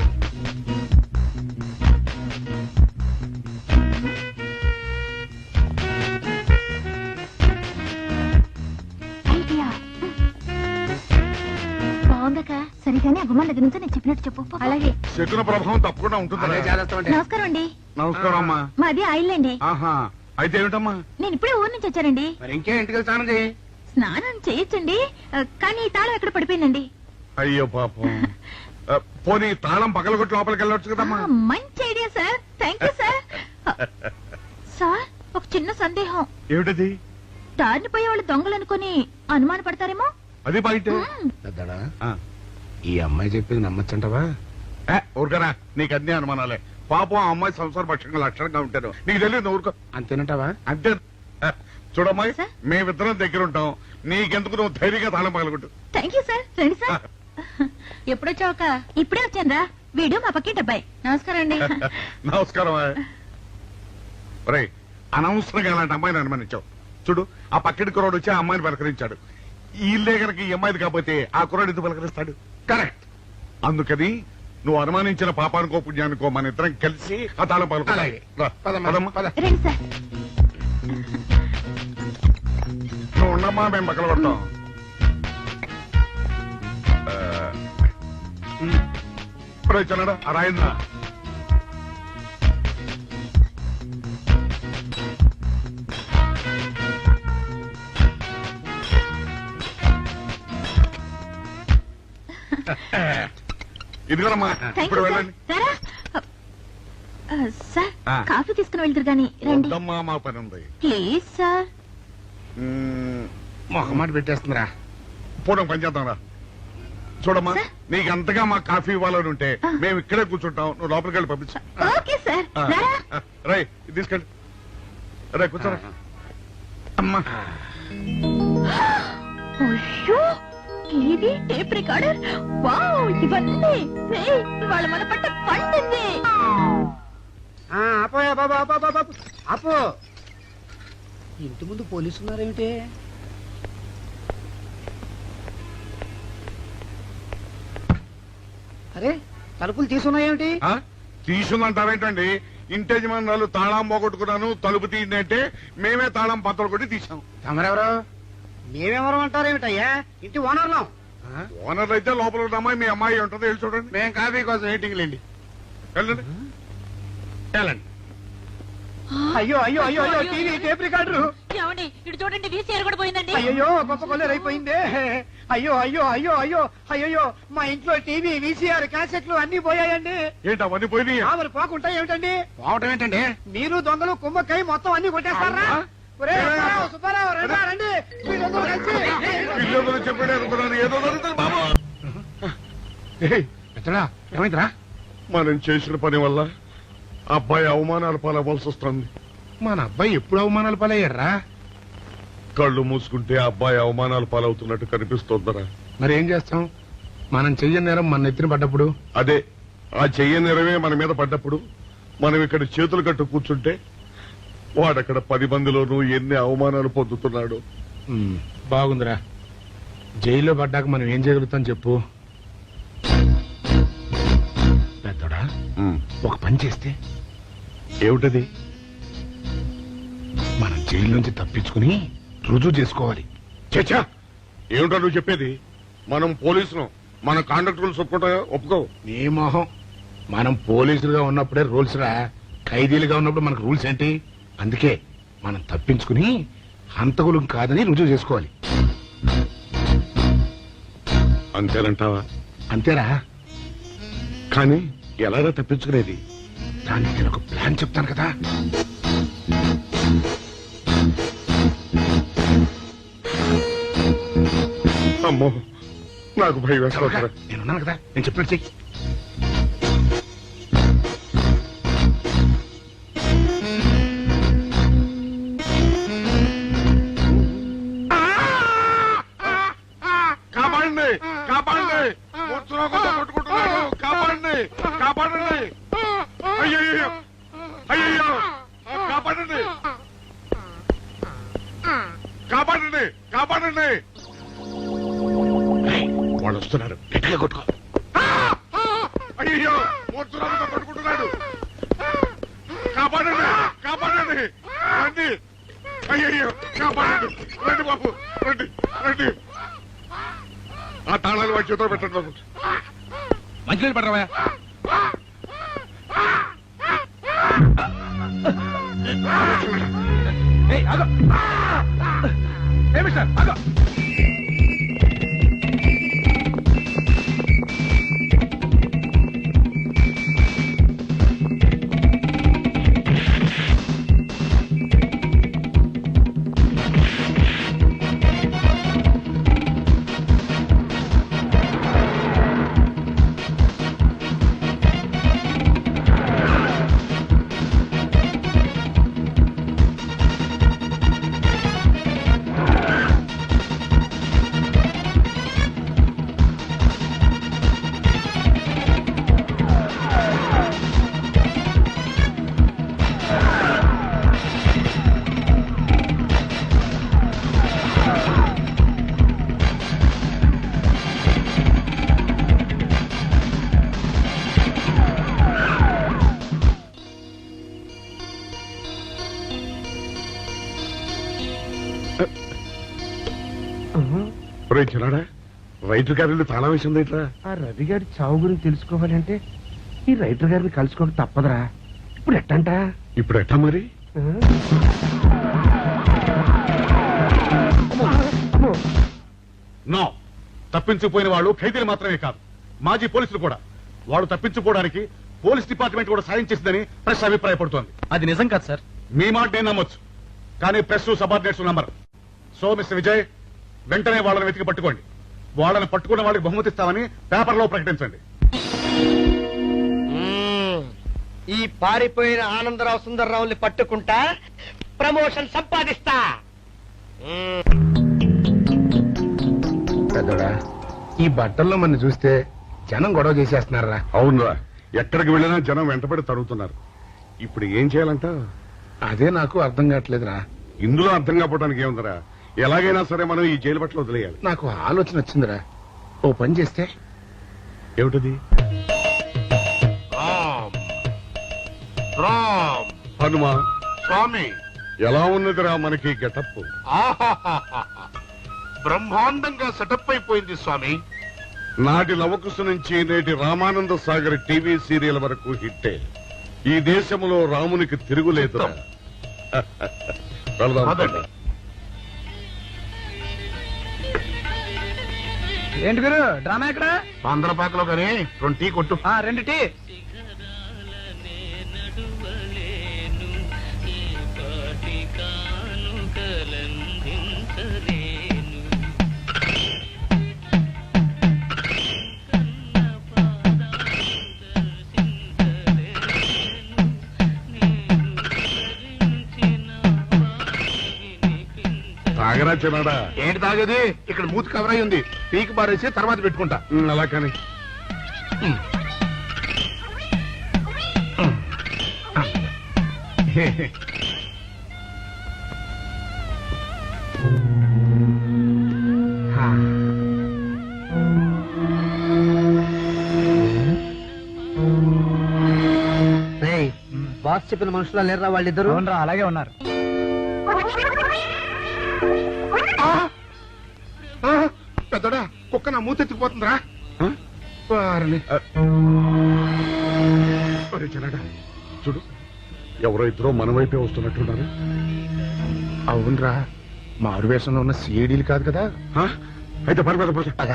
[SPEAKER 9] ఐడియా బాగుందక్క. సరిగానే అమ్మమ్మ దగ్గర నుంచి నేను చెప్పినట్టు చెప్పు. అలాగే.
[SPEAKER 5] శకున ప్రభావం తప్పకుండా ఉంటుంది.
[SPEAKER 3] అదే చేస్తామంటే.
[SPEAKER 9] నమస్కారం అండి.
[SPEAKER 5] నమస్కారం అమ్మా.
[SPEAKER 9] మాది ఆయిల్ అండి.
[SPEAKER 5] ఆహా, అయితే ఏమిటమ్మా?
[SPEAKER 9] నేను ఇప్పుడే ఊరు నుంచి వచ్చానండి.
[SPEAKER 3] మరి ఇంకే ఇంటికి స్నానం చేయి.
[SPEAKER 9] స్నానం చేయొచ్చండి, కానీ ఈ తాళం ఎక్కడ పడిపోయిందండి.
[SPEAKER 5] అయ్యో పాపం. పోనీ తాళం పగలగొట్టి లోపలికి వెళ్ళొచ్చు కదమ్మా.
[SPEAKER 9] మంచి idea sir, thank you sir. Sir, ఒక చిన్న సందేహం.
[SPEAKER 5] ఏమిటది?
[SPEAKER 9] దారిని పోయే వాళ్ళు దొంగలు అనుకుని అనుమాన పడతారేమో.
[SPEAKER 5] అది బయట.
[SPEAKER 3] పెద్దడా, ఈ అమ్మాయి చెప్పింది నమ్మచ్చంటవా?
[SPEAKER 5] ఊరుకరా, నీకు అన్ని అనుమానాలే. పాపం ఆ అమ్మాయి సంసార పక్షంగా లక్షణంగా ఉంటాను. నీకు తెలియదు ఊరుకో.
[SPEAKER 3] అంతేనంటావా?
[SPEAKER 5] అంతే. చూడమ్మాయి,
[SPEAKER 9] సార్?
[SPEAKER 5] మేమిద్దరం దగ్గర ఉంటాం. నీకెందుకు, నువ్వు ధైర్యంగా తాళం పగలగొట్టు.
[SPEAKER 9] Thank you sir. రండి సార్.
[SPEAKER 8] ఎప్పుడొచ్చావుక?
[SPEAKER 9] ఇప్పుడే వచ్చాను. వీడు మా పక్కింటి అబ్బాయి.
[SPEAKER 8] నమస్కారం అండి.
[SPEAKER 5] నమస్కారం. రే, అనవసరంగా అలాంటి అమ్మాయిని అనుమానించావు. చూడు, ఆ పక్కింటి కుర్రాడు వచ్చి ఆ అమ్మాయిని పలకరించాడు. ఈ ఇల్లే కనుక ఈ అమ్మాయిది కాకపోతే ఆ కుర్రాడు ఎందుకు పలకరిస్తాడు? కరెక్ట్. అందుకని నువ్వు అనుమానించిన పాపానికో పుణ్యానికో మన ఇద్దరం కలిసి ఆ తాళం
[SPEAKER 3] అలాగే.
[SPEAKER 5] పలకమ్మా.
[SPEAKER 9] రండి సార్.
[SPEAKER 5] నువ్వు ఉండమ్మా, మేము పక్కన పడతాం. ఇప్పుడు వచ్చాడా ఆ రాయిందా? ఇదిగోనమ్మా,
[SPEAKER 9] థ్యాంక్
[SPEAKER 5] ఇప్పుడు
[SPEAKER 9] యూ సార్.
[SPEAKER 5] వెళ్ళండి.
[SPEAKER 9] రారా. సార్,
[SPEAKER 5] ఆ.
[SPEAKER 9] కాఫీ తీసుకుని వెళ్తారు గాని రండి
[SPEAKER 5] వద్దమ్మా, మా పని ఉంది.
[SPEAKER 9] Please sir.
[SPEAKER 5] మ్మ్,
[SPEAKER 3] మొహమాట పెట్టేస్తుందిరా.
[SPEAKER 5] పూర్వం పని చేద్దాం రా. చూడమ్మా
[SPEAKER 9] సార్?
[SPEAKER 5] నీకు అంతగా మా కాఫీ ఇవ్వాలని ఉంటే మేము ఇక్కడే కూర్చుంటాం, నువ్వు లోపలికి వెళ్ళి పంపించు.
[SPEAKER 9] ఓకే సార్ రారా.
[SPEAKER 5] రై ఇది తీసుకెళ్ళి రే కూర్చోరా. అమ్మా
[SPEAKER 9] అయ్యో టీవీ టేప్ రికార్డర్ వావ్ ఇవన్నీ రేయ్, ఇవాళ మన పట్ట పండింది.
[SPEAKER 7] అపోయా బాబా అపో ఇంటి ముందు పోలీసు ఉన్నారేమిటి? అరే తలుపులు తీసున్నాయేమిటి?
[SPEAKER 5] తీసుందంటారేంటండి? ఇంటి యజమానులు తాళం పోగొట్టుకున్నాను తలుపు తీయండి అంటే మేమే తాళం పత్తలు కొట్టి తీసాం.
[SPEAKER 7] తమరెవరు? మేమెవరు అంటారేమిటయ్యా? ఇంటి ఓనర్లం.
[SPEAKER 5] ఓనర్లు అయితే లోపల ఉన్న అమ్మాయి మీ అమ్మాయి ఉంటుంది, వెళ్ళి చూడండి.
[SPEAKER 3] మేము కాఫీ కోసం మీటింగ్ లేండి.
[SPEAKER 5] వెళ్ళండి వెళ్ళండి.
[SPEAKER 7] అయ్యో అయ్యో అయ్యో అయ్యో టీవీ టేప్ రికార్డరు.
[SPEAKER 8] ఏమండి ఇటు చూడండి వీసీఆర్ కూడా పోయిందండి.
[SPEAKER 7] అయ్యో గొప్ప కొల్లేరు అయిపోయిందే. అయ్యో అయ్యో అయ్యో అయ్యో అయ్యో మా ఇంట్లో టీవీ వీసీఆర్ క్యాసెట్లు అన్ని పోయాయండి.
[SPEAKER 5] ఏంటి అవన్నీ పోయినాయి?
[SPEAKER 7] మరి పోకుంటా ఏమిటండి?
[SPEAKER 3] పోవటం ఏంటండి?
[SPEAKER 7] మీరు దొంగలు కుమ్మక్కై మొత్తం అన్ని కొట్టేస్తారా? ఒరేయ్, సుబ్బారావు, రండి, రండి. మీరందరూ కలిసి.
[SPEAKER 5] పిల్లలు చెప్పాడు అనుకున్నాను, ఏదో జరుగుతుంది బాబు.
[SPEAKER 3] ఎత్తడా ఏమైందిరా?
[SPEAKER 5] మనం చేసిన పని వల్ల అబ్బాయి అవమానాలు పాలవలసి వస్తుంది.
[SPEAKER 3] మన అబ్బాయి ఎప్పుడు అవమానాలు పాలయ్యారా?
[SPEAKER 5] కళ్ళు మూసుకుంటే అబ్బాయి అవమానాలు పాలవుతున్నట్టు కనిపిస్తోందరా.
[SPEAKER 3] మరి ఏం చేస్తాం? మనం చెయ్యని నేరం మన ఎత్తిన పడ్డప్పుడు.
[SPEAKER 5] అదే ఆ చెయ్య నెరవే మన మీద పడ్డప్పుడు మనం ఇక్కడ చేతులు కట్టు కూర్చుంటే వాడక్కడ 10 మందిలోనూ ఎన్ని అవమానాలు పొందుతున్నాడు.
[SPEAKER 3] బాగుందిరా. జైల్లో పడ్డాక మనం ఏం చేయగలుగుతాం చెప్పు. పెద్దోడా ఒక పని చేస్తే
[SPEAKER 5] ఏమిటది?
[SPEAKER 3] మనం జైలు నుంచి తప్పించుకుని రుజువు చేసుకోవాలి.
[SPEAKER 5] చచ్చా, ఏమిటో నువ్వు చెప్పేది? మనం పోలీసులు, మన కాండక్ట్ రూల్స్ ఒప్పుకో.
[SPEAKER 3] నీ మొహం. మనం పోలీసులుగా ఉన్నప్పుడే రూల్స్ రా. ఖైదీలుగా ఉన్నప్పుడు మనకు రూల్స్ ఏంటి? అందుకే మనం తప్పించుకుని హంతకులు కాదని రుజువు చేసుకోవాలి.
[SPEAKER 5] అంతేనంటావా?
[SPEAKER 3] అంతేరా.
[SPEAKER 5] కానీ ఎలాగా తప్పించుకునేది?
[SPEAKER 3] దానికి నేను ఒక ప్లాన్ చెప్తాను కదా.
[SPEAKER 5] అమ్మో నాకు భయం వేస్తారా.
[SPEAKER 3] నేనున్నాను కదా, నేను చెప్పినట్టు చెయ్యి.
[SPEAKER 5] కాపాడండి, కాపాడండి, కొట్టుకుంటున్నాడు, కాపాడండి, కాపాడండి. అయ్యయ్యో అయ్యయ్యో, కాపాడండి, కాపాడండి, కాపాడండి.
[SPEAKER 3] వాళ్ళు వస్తున్నారు, గట్టిగా కొట్టుకో.
[SPEAKER 5] అయ్యో మూర్తురాలతో పట్టుకుంటున్నాడు, కాపాడండి, కాపాడండి, రండి. అయ్యయ్యో కాపాడండి, రండి బాబు, రండి రండి. ఆ తాళాలు వాడి చేతిలో పెట్టండి బాబు.
[SPEAKER 6] మంచినీళ్ళు పడరావా?
[SPEAKER 5] చిన్నాడా, రైతు గారి తాళం వేసింది ఇట్లా.
[SPEAKER 3] ఆ రవి గారి చావు గురించి తెలుసుకోవాలంటే ఈ రైటర్ గారిని కలుసుకోవడం తప్పదురా. ఇప్పుడు ఎట్టంట?
[SPEAKER 5] ఇప్పుడు ఎట్టా మరి? నో, తప్పించిపోయిన వాళ్ళు ఖైదీలు మాత్రమే కాదు, మాజీ పోలీసులు కూడా. వాడు తప్పించుకోవడానికి పోలీస్ డిపార్ట్మెంట్ కూడా సాయం చేసిందని ప్రెస్ అభిప్రాయపడుతోంది.
[SPEAKER 6] అది నిజం కాదు సార్.
[SPEAKER 5] మీ మాట నేను నమ్మొచ్చు, కానీ press subordinates number. So mister Vijay, వెంటనే వాళ్ళని వెతికి పట్టుకోండి. వాళ్ళని పట్టుకున్న వాళ్ళకి బహుమతి ఇస్తామని పేపర్లో ప్రకటించండి.
[SPEAKER 2] ఈ పారిపోయిన ఆనందరావు సుందర్రావుని పట్టుకుంటా ప్రమోషన్ సంపాదిస్తా.
[SPEAKER 3] పెద్దోడా ఈ బట్టల్లో మన చూస్తే జనం గొడవ చేసేస్తున్నారా?
[SPEAKER 5] అవునురా, ఎక్కడికి వెళ్ళినా జనం వెంటబడి తరుగుతున్నారు. ఇప్పుడు ఏం చేయాలంట?
[SPEAKER 3] అదే నాకు అర్థం కావట్లేదురా.
[SPEAKER 5] ఇందులో అర్థం కాకపోవడానికి ఏముందిరా? ఎలాగైనా సరే మనం ఈ జైలు బట్టలు వదిలేయాలి.
[SPEAKER 3] నాకు ఆలోచన వచ్చిందిరా. ఓ పని చేస్తే
[SPEAKER 5] ఏమిటది? రామ్ హనుమా
[SPEAKER 6] స్వామి,
[SPEAKER 5] ఎలా ఉన్నదిరా మనకి గెటప్?
[SPEAKER 6] బ్రహ్మాండంగా సెటప్ అయిపోయింది స్వామి.
[SPEAKER 5] నాటి లవకుశ నుంచి నేటి రామానంద సాగర్ టీవీ సీరియల్ వరకు హిట్టే. ఈ దేశంలో రామునికి తిరుగులేదురా. వెళ్దాం.
[SPEAKER 6] పదండి.
[SPEAKER 7] ఏంటి గురు డ్రామా ఎక్కడ?
[SPEAKER 3] ఆంధ్రపాకలో కానీ 2 టీ కొట్టు.
[SPEAKER 7] 2 టీ.
[SPEAKER 5] తాగరా చిన్నాడా?
[SPEAKER 3] ఏంటి తాగేది? ఇక్కడ మూతి కవర్ అయి ఉంది. పీకి బారేసి తర్వాత పెట్టుకుంటా.
[SPEAKER 5] అలా కానీ
[SPEAKER 2] బాస్ చెప్పిన మనుషులా లేరా వాళ్ళిద్దరు?
[SPEAKER 7] అలాగే ఉన్నారు.
[SPEAKER 3] పెద్దోడా కుక్క నా మూతెత్తుకుపోతుందిరా. వారిని.
[SPEAKER 5] ఒరే చిన్నాడా, చూడు ఎవరో ఇద్దరు మన వైపే వస్తున్నట్టున్నారు.
[SPEAKER 3] అవునరా, మారు వేషంలో ఉన్న సీడీలు కాదు కదా.
[SPEAKER 5] అయితే పర్వాలేదు పద.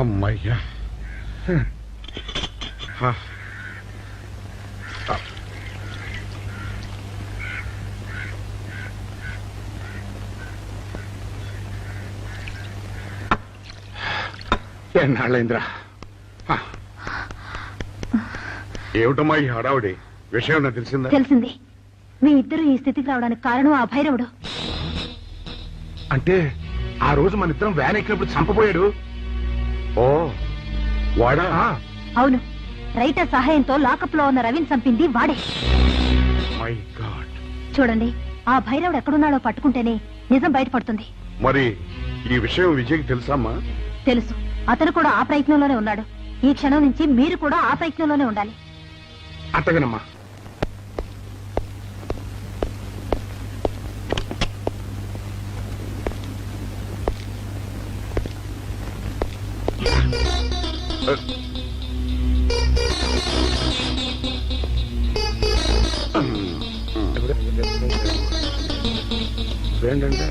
[SPEAKER 5] అమ్మయ్యా.
[SPEAKER 3] ఎన్నాళ్ళైందిరా.
[SPEAKER 5] ఏమిటమ్మా ఈ హడావుడి? విషయం నాకు తెలిసిందా?
[SPEAKER 9] తెలిసింది. మీ ఇద్దరు ఈ స్థితికి రావడానికి కారణం ఆ భైరవుడు.
[SPEAKER 3] అంటే ఆ రోజు మన ఇద్దరం వ్యాన్ ఎక్కినప్పుడు చంపబోయాడు.
[SPEAKER 5] ఓ వాడా?
[SPEAKER 9] అవును, రైటర్ సహాయంతో లాకప్ లో ఉన్న రవిని చంపింది వాడే.
[SPEAKER 5] My God.
[SPEAKER 9] చూడండి, ఆ భైరవుడు ఎక్కడున్నాడో పట్టుకుంటేనే నిజం బయటపడుతుంది.
[SPEAKER 5] మరి ఈ విషయం విజయ్కి తెలుసమ్మా?
[SPEAKER 9] తెలుసు. అతను కూడా ఆ ప్రయత్నంలోనే ఉన్నాడు. ఈ క్షణం నుంచి మీరు కూడా ఆ ప్రయత్నంలోనే ఉండాలి.
[SPEAKER 3] అట్టగనమ్మా. ఏంటంటే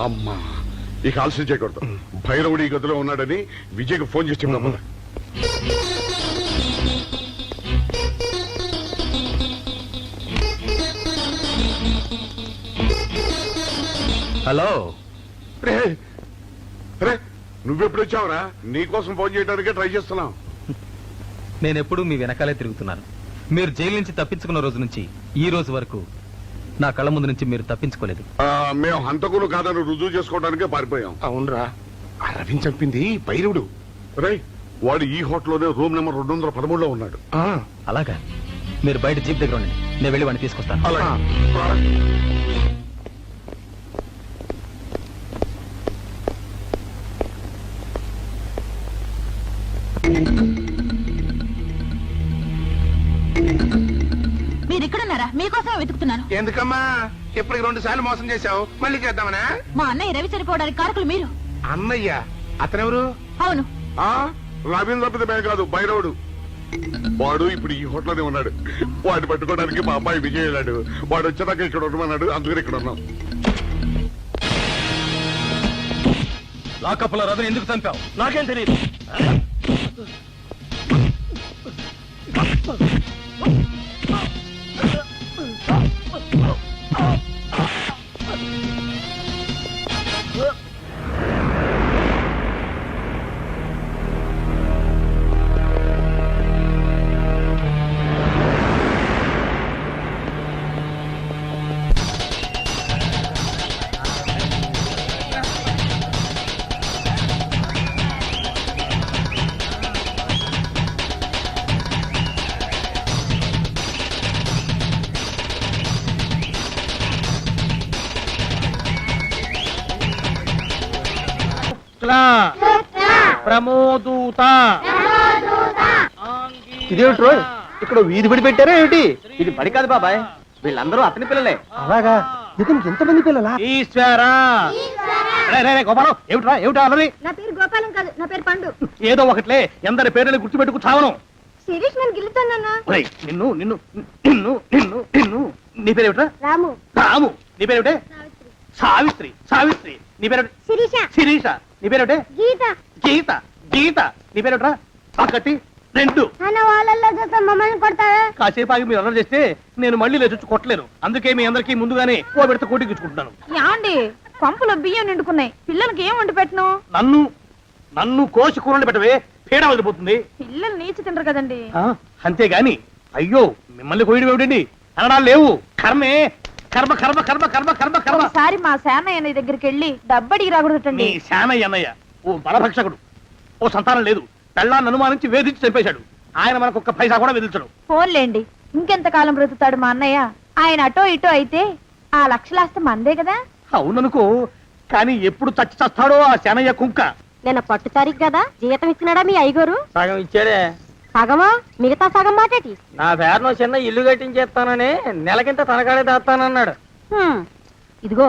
[SPEAKER 5] అమ్మా, ఇక ఆలస్యం చేయకూడదు. భైరవుడు ఈ గదిలో ఉన్నాడని విజయ్కి ఫోన్ చేసి చెప్దామా?
[SPEAKER 6] హలో.
[SPEAKER 5] రే రే, నువ్వెప్పుడు వచ్చావురా? నీకోసం ఫోన్ చేయడానికే ట్రై చేస్తున్నాం.
[SPEAKER 6] నేనెప్పుడు మీ వెనకాలే తిరుగుతున్నాను. మీరు జైలు నుంచి తప్పించుకున్న రోజు నుంచి ఈ రోజు వరకు నా కళ్ళ ముందు నుంచి మీరు తప్పించుకోలేదు.
[SPEAKER 5] మేము హంతకులు కాదని రుజువు చేసుకోవడానికే పారిపోయాం.
[SPEAKER 3] అవునరా, ఆ రవిని చంపింది భైరవుడు.
[SPEAKER 5] రై, వాడు ఈ హోటల్లోనే రూమ్ నెంబర్ 213లో ఉన్నాడు.
[SPEAKER 6] అలాగా? మీరు బయట జీప్ దగ్గర ఉండండి, నేను వెళ్ళి వాడిని తీసుకొస్తాను.
[SPEAKER 9] మీరు ఇక్కడున్నారా? మీకోసం
[SPEAKER 8] వెతుకుతున్నాను.
[SPEAKER 3] ఎందుకమ్మా ఇప్పటికి 2 సార్లు మోసం చేశావు, మళ్ళీ చేద్దామనా?
[SPEAKER 8] మా అన్నయ్య రవి చనిపోవడానికి కారకులు మీరు.
[SPEAKER 3] అన్నయ్య అతనెవరు?
[SPEAKER 8] అవును,
[SPEAKER 5] ఆ రవీంద్ర తప్పితే కాదు, భైరవుడు. వాడు ఇప్పుడు ఈ హోటల్లోనే ఉన్నాడు. వాడిని పట్టుకోవడానికి మా అమ్మాయి విజయ్ వెళ్ళాడు. వాడు వచ్చేదాకా ఇక్కడ ఉండమన్నాడు, అందుకని ఇక్కడ ఉన్నాం.
[SPEAKER 6] లాకప్లో రవిని ఎందుకు చంపావు?
[SPEAKER 2] నాకేం తెలియదు. ప్రమోదూత
[SPEAKER 7] ఇదేమిటి రోయ్, ఇక్కడ వీధి బడి పెట్టారా ఏమిటి? ఇది బడి కాదు బాబాయ్, వీళ్ళందరూ అతని పిల్లలే. అలాగా? ఇతనికి ఎంతమంది పిల్లలా?
[SPEAKER 2] ఈశ్వరా. గోపాలం, ఏమిట్రా ఏమిటా అన్నది?
[SPEAKER 9] నా పేరు గోపాలం కాదు, నా పేరు పండు.
[SPEAKER 2] ఏదో ఒకట్లే, ఎందరి పేర్లని గుర్తుపెట్టుకు చావను.
[SPEAKER 9] శిరీష్ నన్ను గిల్లుతానన్నా.
[SPEAKER 2] ఒరేయ్, నిన్ను నిన్ను నిన్ను నిన్ను నిన్ను నీ పేరేమిట్రా?
[SPEAKER 9] రాము.
[SPEAKER 2] రాము. నీ పేరేమిటే? సావిత్రి. సావిత్రి. నీ పేరు?
[SPEAKER 9] శిరీష.
[SPEAKER 2] శిరీష. నీ పేరేమిటే?
[SPEAKER 9] గీత.
[SPEAKER 2] గీత. గీత. నీ పేరేమిట్రా? ఒకటి 2.
[SPEAKER 9] నాన్న వాళ్ళల్లో చూస్తే మమ్మల్ని కొడతావా?
[SPEAKER 2] కాసేపు ఆగి మీరు అల్లరి చేస్తే నేను మళ్ళీ లేచొచ్చి కొట్టలేను. అందుకే మీ అందరికీ ముందుగానే ఓ పెడితే కోటికిచ్చుకుంటున్నాను.
[SPEAKER 9] యాండి పంపులో బియ్యం నిండుకున్నాయి, పిల్లలకి ఏం వండి పెట్టను?
[SPEAKER 2] నన్ను నన్ను కోసి కూరలు పెట్టవే, పీడ వదిలిపోతుంది.
[SPEAKER 9] పిల్లలు నీచి తినరు కదండి.
[SPEAKER 2] అంతేగాని అయ్యో మిమ్మల్ని కోయడం ఏమిటండి, అనడాలు లేవు. కర్మే, కర్మ కర్మ కర్మ కర్మ కర్మ కర్మ.
[SPEAKER 9] ఒకసారి మా సేనయ్య దగ్గరికి వెళ్ళి డబ్బడికి
[SPEAKER 2] నీ
[SPEAKER 9] రాకూడదటండి.
[SPEAKER 2] శానయ్య అన్నయ్య ఓ బలభక్షకుడు, ఓ సంతానం లేదు, పెళ్ళాన్ని అనుమానించి వేధించి చంపేశాడు. ఆయన మనకు ఒక్క పైసా కూడా విధించడు.
[SPEAKER 9] ఫోన్లేండి, ఇంకెంత కాలం బ్రతుకుతాడు మా అన్నయ్య? ఆయన అటో ఇటో అయితే ఆ లక్షలాస్తి మందే కదా.
[SPEAKER 2] అవుననుకో, కానీ ఎప్పుడు చచ్చి చస్తాడో ఆ శానయ్య కుంక.
[SPEAKER 9] నిన్న పట్టు తారీఖు కదా, జీతం ఇచ్చినాడా మీ అయ్యగారు?
[SPEAKER 2] సగం ఇచ్చాడే.
[SPEAKER 9] సగమా? మిగతా సగం మాటేటి?
[SPEAKER 2] నా పేరును చిన్న ఇల్లు కట్టించేస్తానని నెలకింత తనకాడే దాస్తానన్నాడు.
[SPEAKER 9] ఇదిగో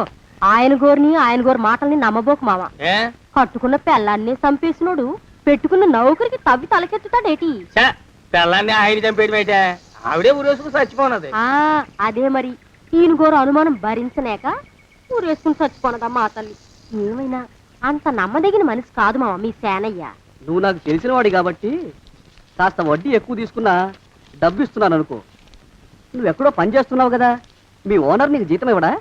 [SPEAKER 9] ఆయన గోరు మాటల్ని నమ్మబోకు మామ. కట్టుకున్న పెళ్ళాన్ని చంపేసినోడు పెట్టుకున్న నౌకరికి తవ్వి తలకెత్తుతాడేటి?
[SPEAKER 2] పెళ్ళాన్ని ఆయన చంపేయడం అయితే ఆవిడే ఊరేసుకుని చచ్చిపోనది.
[SPEAKER 9] అదే మరి, ఈయన గోరు అనుమానం భరించలేక ఊరేసుకుని చచ్చిపోనదమ్మా ఆ తల్లి. ఏమైనా అంత నమ్మదగిన మనిషి కాదు మామ మీ సేనయ్య.
[SPEAKER 10] నువ్వు నాకు తెలిసిన వాడి కాబట్టి కాస్త వడ్డీ ఎక్కువ తీసుకున్నా డబ్బు ఇస్తున్నాను అనుకో. నువ్వెక్కడో పని చేస్తున్నావు కదా, మీ ఓనర్ నీకు జీతం ఇవ్వడా?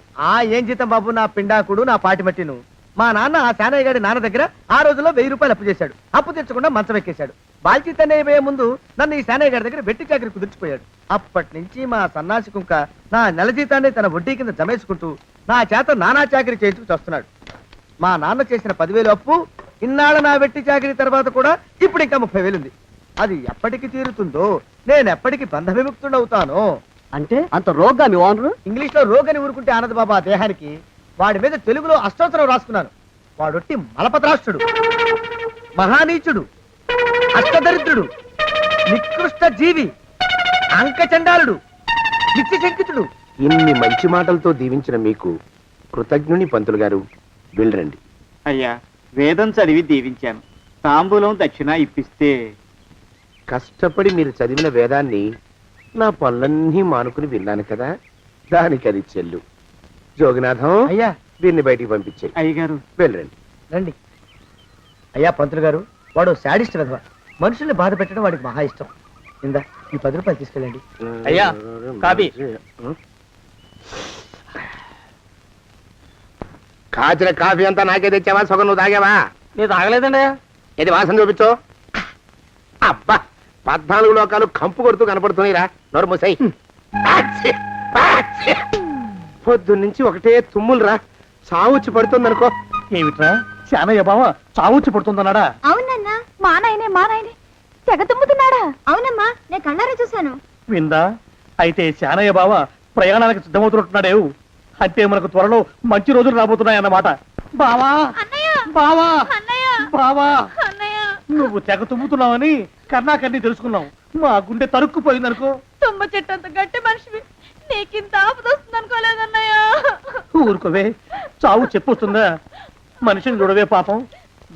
[SPEAKER 7] ఏం జీతం బాబు, నా పిండాకుడు, నా పాటి మట్టిను. మా నాన్న ఆ శానయ్య గారి నాన్న దగ్గర ఆ రోజుల్లో 1000 రూపాయలు అప్పు చేశాడు. అప్పు తెచ్చకుండా మంచం ఎక్కేశాడు. బాల్చితనే అయిపోయే ముందు నన్ను ఈ శానయ్య గారి దగ్గర వెట్టి చాకరి కుదుర్చిపోయాడు. అప్పటి నుంచి మా సన్నాసి కుంక నా నెల జీతాన్ని తన వడ్డీ కింద జమేసుకుంటూ నా చేత నానా చాకరీ చేయించుకు వస్తున్నాడు. మా నాన్న చేసిన 10,000 అప్పు ఇన్నాళ్ళ నా వెట్టి చాకరీ తర్వాత కూడా ఇప్పుడు ఇంకా 30,000 ఉంది. అది ఎప్పటికి తీరుతుందో, నేను ఎప్పటికి బంధ విముక్తుడవుతానో.
[SPEAKER 10] అంటే అంత రోగ్గా మీ ఓనరు?
[SPEAKER 7] ఇంగ్లీష్ లో రోగని ఊరుకుంటే ఆనంద్ బాబా దేహానికి. వాడి మీద తెలుగులో అష్టోత్తరం రాసుకున్నాను. వాడొట్టి మలపత్రాష్ట్రుడు, మహానీచుడు, అష్టదరిద్రుడు, నికృష్ట జీవి, అంకచండాలుడు, నిత్యశంకితుడు.
[SPEAKER 3] ఇన్ని మంచి మాటలతో దీవించిన మీకు కృతజ్ఞుని పంతులు గారు, వెళ్ళరండి.
[SPEAKER 11] అయ్యా, వేదం చదివి దీవించాను, తాంబూలం దక్షిణ ఇప్పిస్తే.
[SPEAKER 3] కష్టపడి మీరు చదివిన వేదాన్ని నా పనులన్నీ మానుకుని విన్నాను కదా, దానికి అది చెల్లు. జోగినాథం,
[SPEAKER 7] అయ్యా
[SPEAKER 3] వీరిని బయటికి పంపించే.
[SPEAKER 11] అయ్యగారు
[SPEAKER 3] వెళ్ళరండి.
[SPEAKER 7] రండి. అయ్యా పంతులు గారు, వాడు శాడిస్ట్ విధవ. మనుషుల్ని బాధ పెట్టడం వాడికి మహా ఇష్టం. ఇందా ఈ 10 రూపాయలు తీసుకెళ్ళండి.
[SPEAKER 2] అయ్యా, కాపీ.
[SPEAKER 3] కాచిన కాఫీ అంతా నాకే తెచ్చావా? సగం నువ్వు తాగావా?
[SPEAKER 2] నేను తాగలేదండి.
[SPEAKER 3] ఇది వాసన చూపించు. అబ్బా, 14 లోకాలు కంపు కొడుతూ కనపడుతున్నాయిరా. నోరు మూసాయి. పొద్దున్నుంచి ఒకటే తుమ్ములురా, సావుచ్చి పడుతుంది అనుకో.
[SPEAKER 2] ఏమిట్రా శానయ్య బావ చావుచ్చి పడుతుందన్నాడా?
[SPEAKER 9] అవునన్నా, మా నాయనే తెగ తుమ్ముతున్నాడా? అవునమ్మా, నేను కళ్ళారా చూశాను.
[SPEAKER 2] విందా? అయితే శానయ్య బావ ప్రయాణానికి సిద్ధమవుతున్నట్టున్నాడేవు. అంటే మనకు త్వరలో మంచి రోజులు రాబోతున్నాయన్నమాట. బావా, బావా, బావా, నువ్వు తెగ తుమ్ముతున్నావని కర్ణాకర్ణి తెలుసుకున్నావు. మా గుండె తరుక్కుపోయిందనుకో.
[SPEAKER 9] తుమ్మ చెట్టు అంత గట్టి మనిషివి,
[SPEAKER 8] నీకింత ఆపదొస్తుంది అనుకోలేదన్నయ్య.
[SPEAKER 7] ఊరుకోవే, చావు చెప్పొస్తుందా? మనిషిని చూడవే పాపం,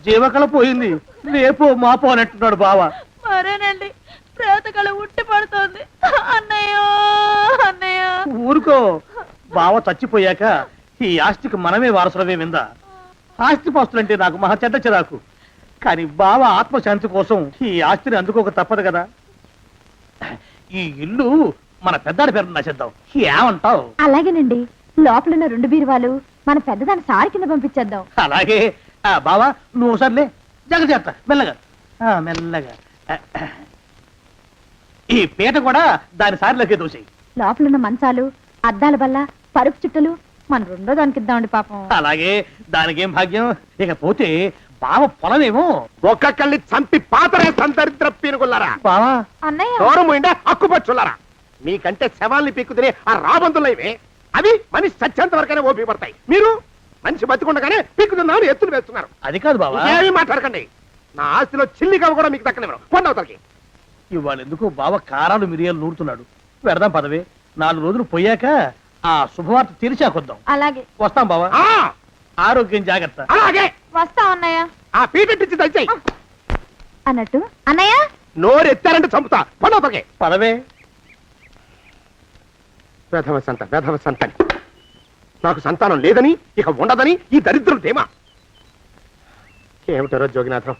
[SPEAKER 7] జీవకళ పోయింది, రేపో మాపో అని అంటున్నాడు బావ.
[SPEAKER 8] మరేనండి, ప్రేతకళ ఉట్టి పడుతోంది. అన్నయ్యో అన్నయ్య.
[SPEAKER 7] ఊరుకో, బావ చచ్చిపోయాక ఈ ఆస్తికి మనమే వారసులమే విందా. ఆస్తి పాస్తులంటే నాకు మహా చెడ్డ చిరాకు, కానీ బావ ఆత్మశాంతి కోసం ఈ ఆస్తిని అందుకోక తప్పదు కదా. ఈ ఇల్లు మన పెద్దాడి పేరు నచ్చేద్దాం, ఏమంటావు?
[SPEAKER 8] అలాగేనండి, లోపలున్న 2 బీరువాలు మన పెద్దదాని సారి కింద పంపించేద్దాం.
[SPEAKER 7] అలాగే. బావా నువ్వు సర్లే, జాగ్రత్త, మెల్లగా మెల్లగా. ఈ పీట కూడా దాని సారిలోకి దూసేయి.
[SPEAKER 8] లోపలున్న మంచాలు, అద్దాల బల్ల, పరుపు చుట్టలు మన 2వ దానికి ఇద్దామండి పాపం.
[SPEAKER 7] అలాగే, దానికేం భాగ్యం. ఇకపోతే బావ పొలమేమో
[SPEAKER 3] ఒక్కొక్కళ్ళని చంపి పాతరేస్తాను దరిద్ర పీనుకున్నారా.
[SPEAKER 7] బావా
[SPEAKER 8] అన్నయ్య,
[SPEAKER 3] దూరం ఉండే హక్కుపచ్చులారా. మీకంటే శవాల్ని పీక్కుతినే ఆ రాబందులు ఇవే, అవి మనిషి చచ్చేంత వరకనే ఓపి పడతాయి. మీరు మనిషి బతికుండగానే పీక్కుతున్నామని ఎత్తులు వేస్తున్నారు.
[SPEAKER 7] అది కాదు బావా,
[SPEAKER 3] ఏమీ మాట్లాడకండి. నా ఆస్తిలో చిల్లి కవ్వ కూడా మీకు దక్కనివ్వరు. కొండవతలకి
[SPEAKER 7] ఇవాళ ఎందుకో బావ కారాలు మిరియాలు నూరుతున్నాడు. పెడదాం పదవే, 4 రోజులు పోయాక ఆ శుభవార్త తీర్చాకొద్దాం.
[SPEAKER 8] అలాగే
[SPEAKER 7] వస్తాం బావా. ఆరోగ్యం జాగ్రత్త.
[SPEAKER 3] అలాగే.
[SPEAKER 8] వస్తాం అన్నయ్య.
[SPEAKER 3] ఆ పీటెట్టించి దయచేయి.
[SPEAKER 8] అన్నట్టు అన్నయ్య,
[SPEAKER 3] నోరు ఎత్తారంటే చంపుతా. కొండవతలకి
[SPEAKER 7] పదవే.
[SPEAKER 3] వేధవ సంతని. నాకు సంతానం లేదని, ఇక ఉండదని ఈ దరిద్రం ధీమా. ఏమిటారో జోగినాథం,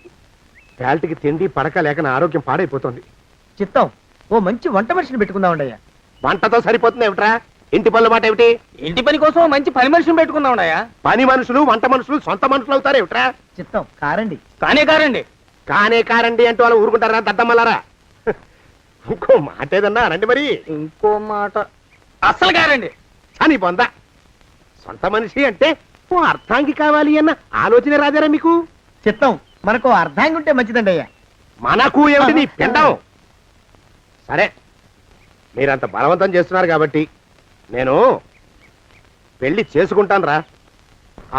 [SPEAKER 3] వేల్టికి తిండి పడక లేక నా ఆరోగ్యం పాడైపోతుంది.
[SPEAKER 2] చిత్తం, ఓ మంచి వంట మనిషిని పెట్టుకుందామండయ్యా.
[SPEAKER 3] వంటతో సరిపోతుంది ఏమిట్రా? ఇంటి పనుల మాట ఏమిటి?
[SPEAKER 2] ఇంటి పని కోసం మంచి పని మనిషిని పెట్టుకుందామండయ్యా.
[SPEAKER 3] పని మనుషులు వంట మనుషులు సొంత మనుషులు అవుతారు ఏమిట్రా?
[SPEAKER 2] చిత్తం, కారండి. కారండి.
[SPEAKER 3] కారండి అంటూ వాళ్ళు ఊరుకుంటారా దద్దమ్మలారా? ఇంకో మాట ఏదన్నా రండి మరి.
[SPEAKER 2] ఇంకో మాట అస్సలు కారండి.
[SPEAKER 3] అని పొందా, సొంత మనిషి అంటే ఓ అర్థాంగి కావాలి అన్న ఆలోచన రాజారా మీకు?
[SPEAKER 2] చిత్తం, మనకు అర్థంగా ఉంటే మంచిదండి అయ్యా.
[SPEAKER 3] మనకు ఏమిటి నీ పిండం? సరే, మీరంత బలవంతం చేస్తున్నారు కాబట్టి నేను పెళ్లి చేసుకుంటాను రా.